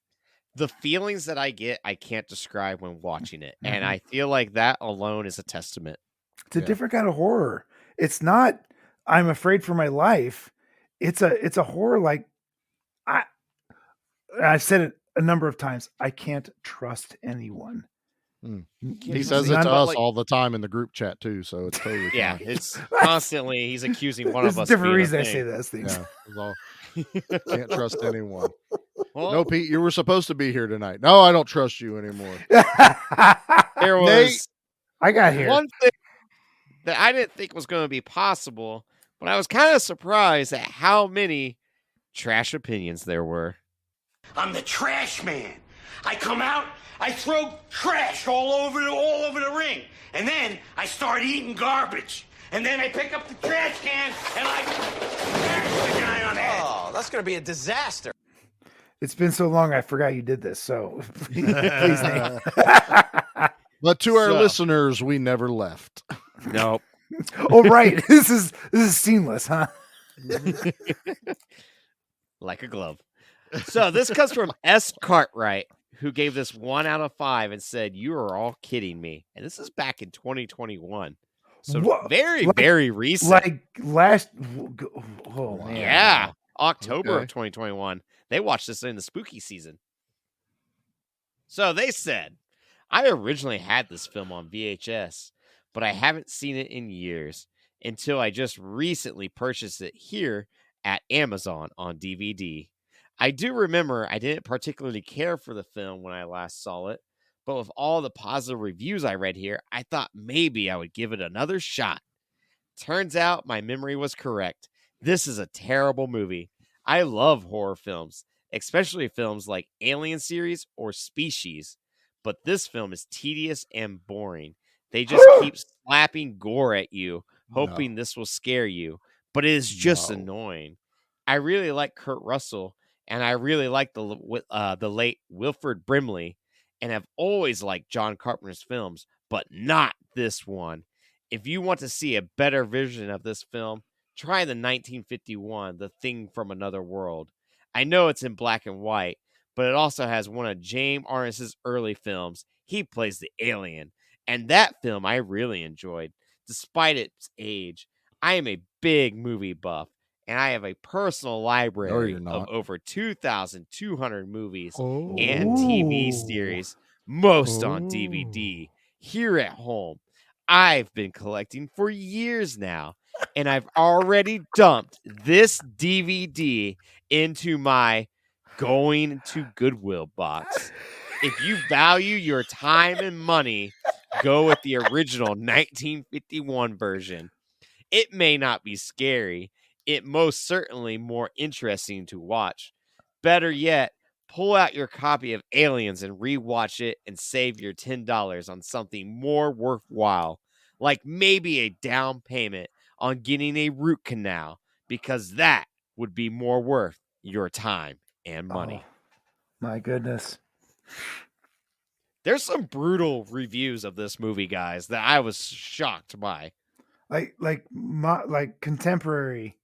B: the feelings that I get, I can't describe when watching it, and I feel like that alone is a testament.
D: It's a different kind of horror. It's not I'm afraid for my life. It's a horror like I've said it a number of times. I can't trust anyone.
C: He says it to us all the time in the group chat too, so it's totally fine.
B: It's constantly he's accusing one of us.
D: Different reason I say those things.
C: Can't trust anyone. Well, no, Pete, you were supposed to be here tonight. No, I don't trust you anymore.
B: There was
D: I got here
B: one thing that I didn't think was going to be possible, but I was kind of surprised at how many trash opinions there were.
G: I'm the trash man. I come out, I throw trash all over the ring, and then I start eating garbage. And then I pick up the trash can and I smash the guy on the head.
K: Oh, that's going to be a disaster.
D: It's been so long I forgot you did this, so please name.
C: But to our listeners, we never left.
B: Nope.
D: Oh, right. This is seamless, huh?
B: Like a glove. So this comes from S. Cartwright, who gave this 1 out of 5 and said, "You are all kidding me." And this is back in 2021. So very recent.
D: Like last man.
B: Yeah. October of 2021. They watched this in the spooky season. So they said, "I originally had this film on VHS, but I haven't seen it in years until I just recently purchased it here at Amazon on DVD. I do remember I didn't particularly care for the film when I last saw it, but with all the positive reviews I read here, I thought maybe I would give it another shot. Turns out my memory was correct. This is a terrible movie. I love horror films, especially films like Alien series or Species, but this film is tedious and boring. They just keep slapping gore at you, hoping this will scare you, but it is just annoying. I really like Kurt Russell, and I really like the late Wilford Brimley, and have always liked John Carpenter's films, but not this one. If you want to see a better version of this film, try the 1951 The Thing from Another World. I know it's in black and white, but it also has one of James Arnes's early films. He plays the alien, and that film I really enjoyed. Despite its age, I am a big movie buff, and I have a personal library of over 2,200 movies and TV series, most on DVD, here at home. I've been collecting for years now, and I've already dumped this DVD into my going to Goodwill box. If you value your time and money, go with the original 1951 version. It may not be scary. It most certainly more interesting to watch. Better yet, pull out your copy of Aliens and rewatch it and save your $10 on something more worthwhile, like maybe a down payment on getting a root canal, because that would be more worth your time and money.
D: My goodness.
B: There's some brutal reviews of this movie, guys, that I was shocked by.
D: Like contemporary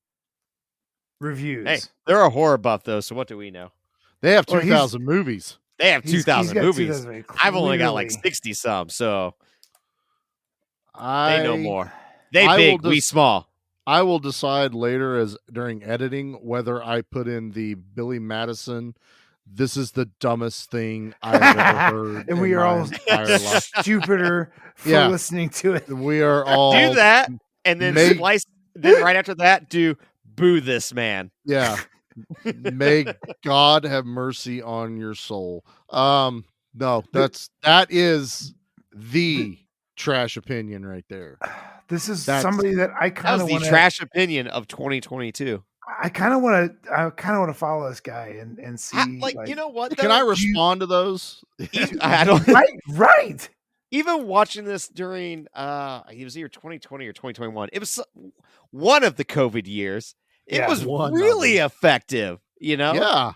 D: reviews.
B: Hey, they're a horror buff though, so what do we know?
C: They have 2,000 movies.
B: They have 2,000 movies.
D: 2,000,
B: I've only got like 60 some, so they know more. They
C: I
B: big,
C: will
B: we small.
C: I will decide later, as during editing, whether I put in the Billy Madison. This is the dumbest thing I've ever heard.
D: And we are all stupider for listening to it.
C: We are all
B: do that, and then splice. Then right after that, do boo this man.
C: Yeah. May God have mercy on your soul. No, that is the trash opinion right there.
D: This is somebody that I kind of want
B: the trash opinion of 2022.
D: I kind of want to follow this guy and see.
B: You know what?
C: Can I respond to those?
B: I don't.
D: Right.
B: Even watching this during, he was either 2020 or 2021. It was one of the COVID years. It was really effective. You know?
C: Yeah.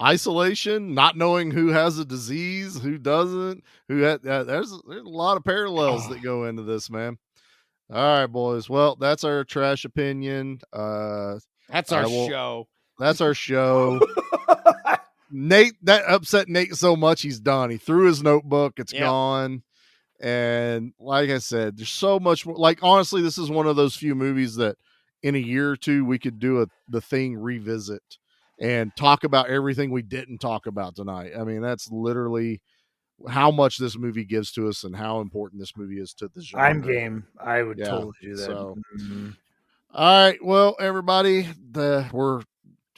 C: Isolation, not knowing who has a disease, who doesn't, there's a lot of parallels that go into this, man. All right, boys. Well, that's our trash opinion.
B: That's our show.
C: That's our show. Nate, that upset Nate so much he's done. He threw his notebook. It's gone. And like I said, there's so much more. Like, honestly, this is one of those few movies that in a year or two we could do the thing revisit and talk about everything we didn't talk about tonight. I mean, that's literally how much this movie gives to us and how important this movie is to the genre.
D: I'm game. I would totally do that.
C: So, all right. Well, everybody, we're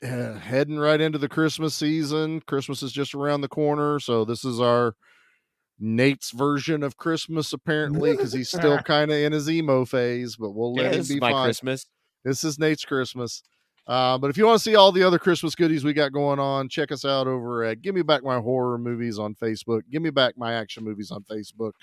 C: heading right into the Christmas season. Christmas is just around the corner. So this is our Nate's version of Christmas, apparently, because he's still kind of in his emo phase, but we'll let him be fine.
B: Christmas.
C: This is Nate's Christmas. But if you want to see all the other Christmas goodies we got going on, check us out over at Give Me Back My Horror Movies on Facebook. Give Me Back My Action Movies on Facebook.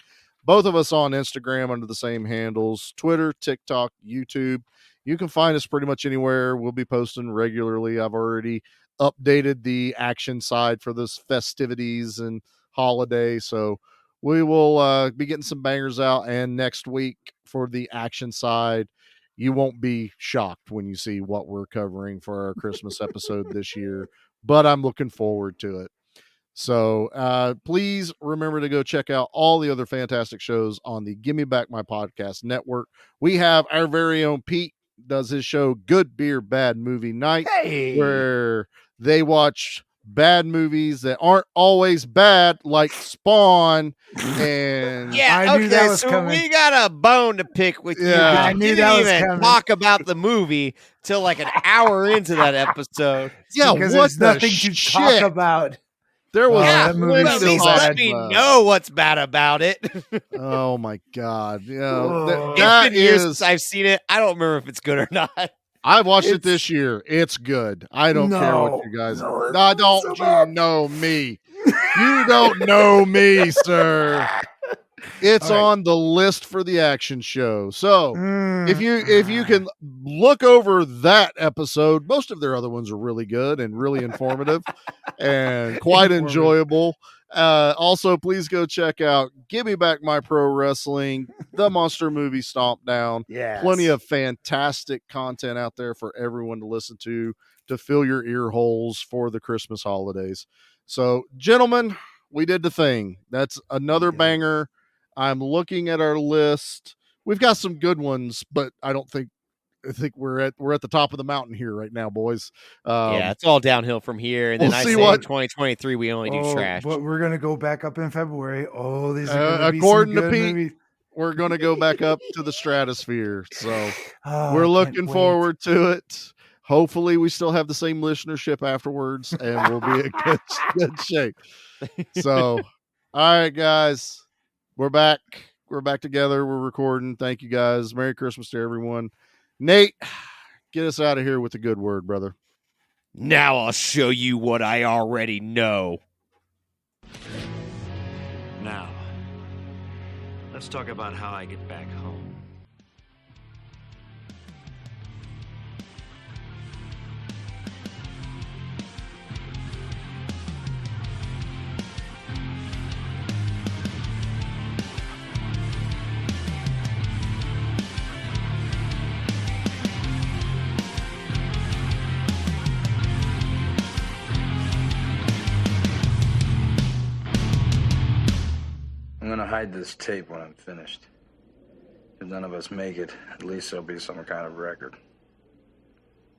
C: Both of us on Instagram under the same handles, Twitter, TikTok, YouTube. You can find us pretty much anywhere. We'll be posting regularly. I've already updated the action side for this festivities and holiday. So we will be getting some bangers out. And next week for the action side, you won't be shocked when you see what we're covering for our Christmas episode this year, but I'm looking forward to it. So please remember to go check out all the other fantastic shows on the Give Me Back My Podcast Network. We have our very own Pete does his show Good Beer, Bad Movie Night, where they watch bad movies that aren't always bad, like Spawn. And
B: I knew that was coming. We got a bone to pick with you.
D: I knew that was
B: even
D: coming.
B: Talk about the movie till like an hour into that episode.
C: Yeah,
D: because
C: what
D: there's nothing to talk about.
C: There was
D: that movie
B: at
D: so
B: least
D: bad.
B: let me know what's bad about it.
C: Oh my God. Yeah,
B: It's been years since I've seen it. I don't remember if it's good or not.
C: I watched it this year. It's good. I don't care what you guys. No, don't you know me? You don't know me, sir. It's on the list for the action show. So if you can look over that episode, most of their other ones are really good and really informative and quite enjoyable. Also, please go check out Give Me Back My Pro Wrestling, the Monster Movie Stomp Down.
D: Yes.
C: Plenty of fantastic content out there for everyone to listen to fill your ear holes for the Christmas holidays. So, gentlemen, we did the thing. That's another banger. I'm looking at our list. We've got some good ones, but I think we're at the top of the mountain here right now, boys.
B: Yeah, it's all downhill from here. And then
C: we'll
B: I
C: see
B: say
C: what
B: 2023 we only do trash.
D: But we're gonna go back up in February. Oh, these are gonna be
C: according
D: some
C: to
D: good
C: Pete,
D: movies.
C: we're going to go back up to the stratosphere. So
D: Oh,
C: we're
D: I
C: looking
D: can't wait.
C: forward to it. Hopefully we still have the same listenership afterwards and we'll be in good shape. So, all right, guys, we're back. We're back together. We're recording. Thank you guys. Merry Christmas to everyone. Nate, get us out of here with a good word, brother.
B: Now I'll show you what I already know.
R: Now, let's talk about how I get back home.
F: I'm gonna hide this tape when I'm finished. If none of us make it, at least there'll be some kind of record.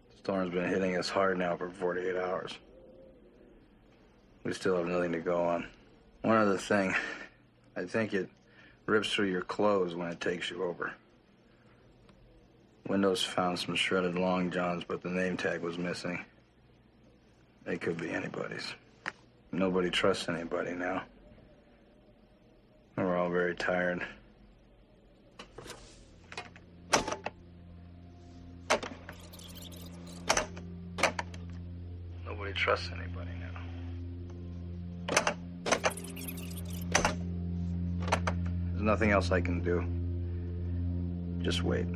F: The storm's been hitting us hard now for 48 hours. We still have nothing to go on. One other thing, I think it rips through your clothes when it takes you over. Windows found some shredded long johns, but the name tag was missing. They could be anybody's. Nobody trusts anybody now. We're all very tired. Nobody trusts anybody now. There's nothing else I can do. Just wait.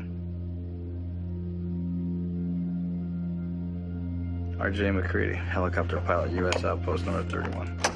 F: R.J. McCready, helicopter pilot, U.S. Outpost number 31.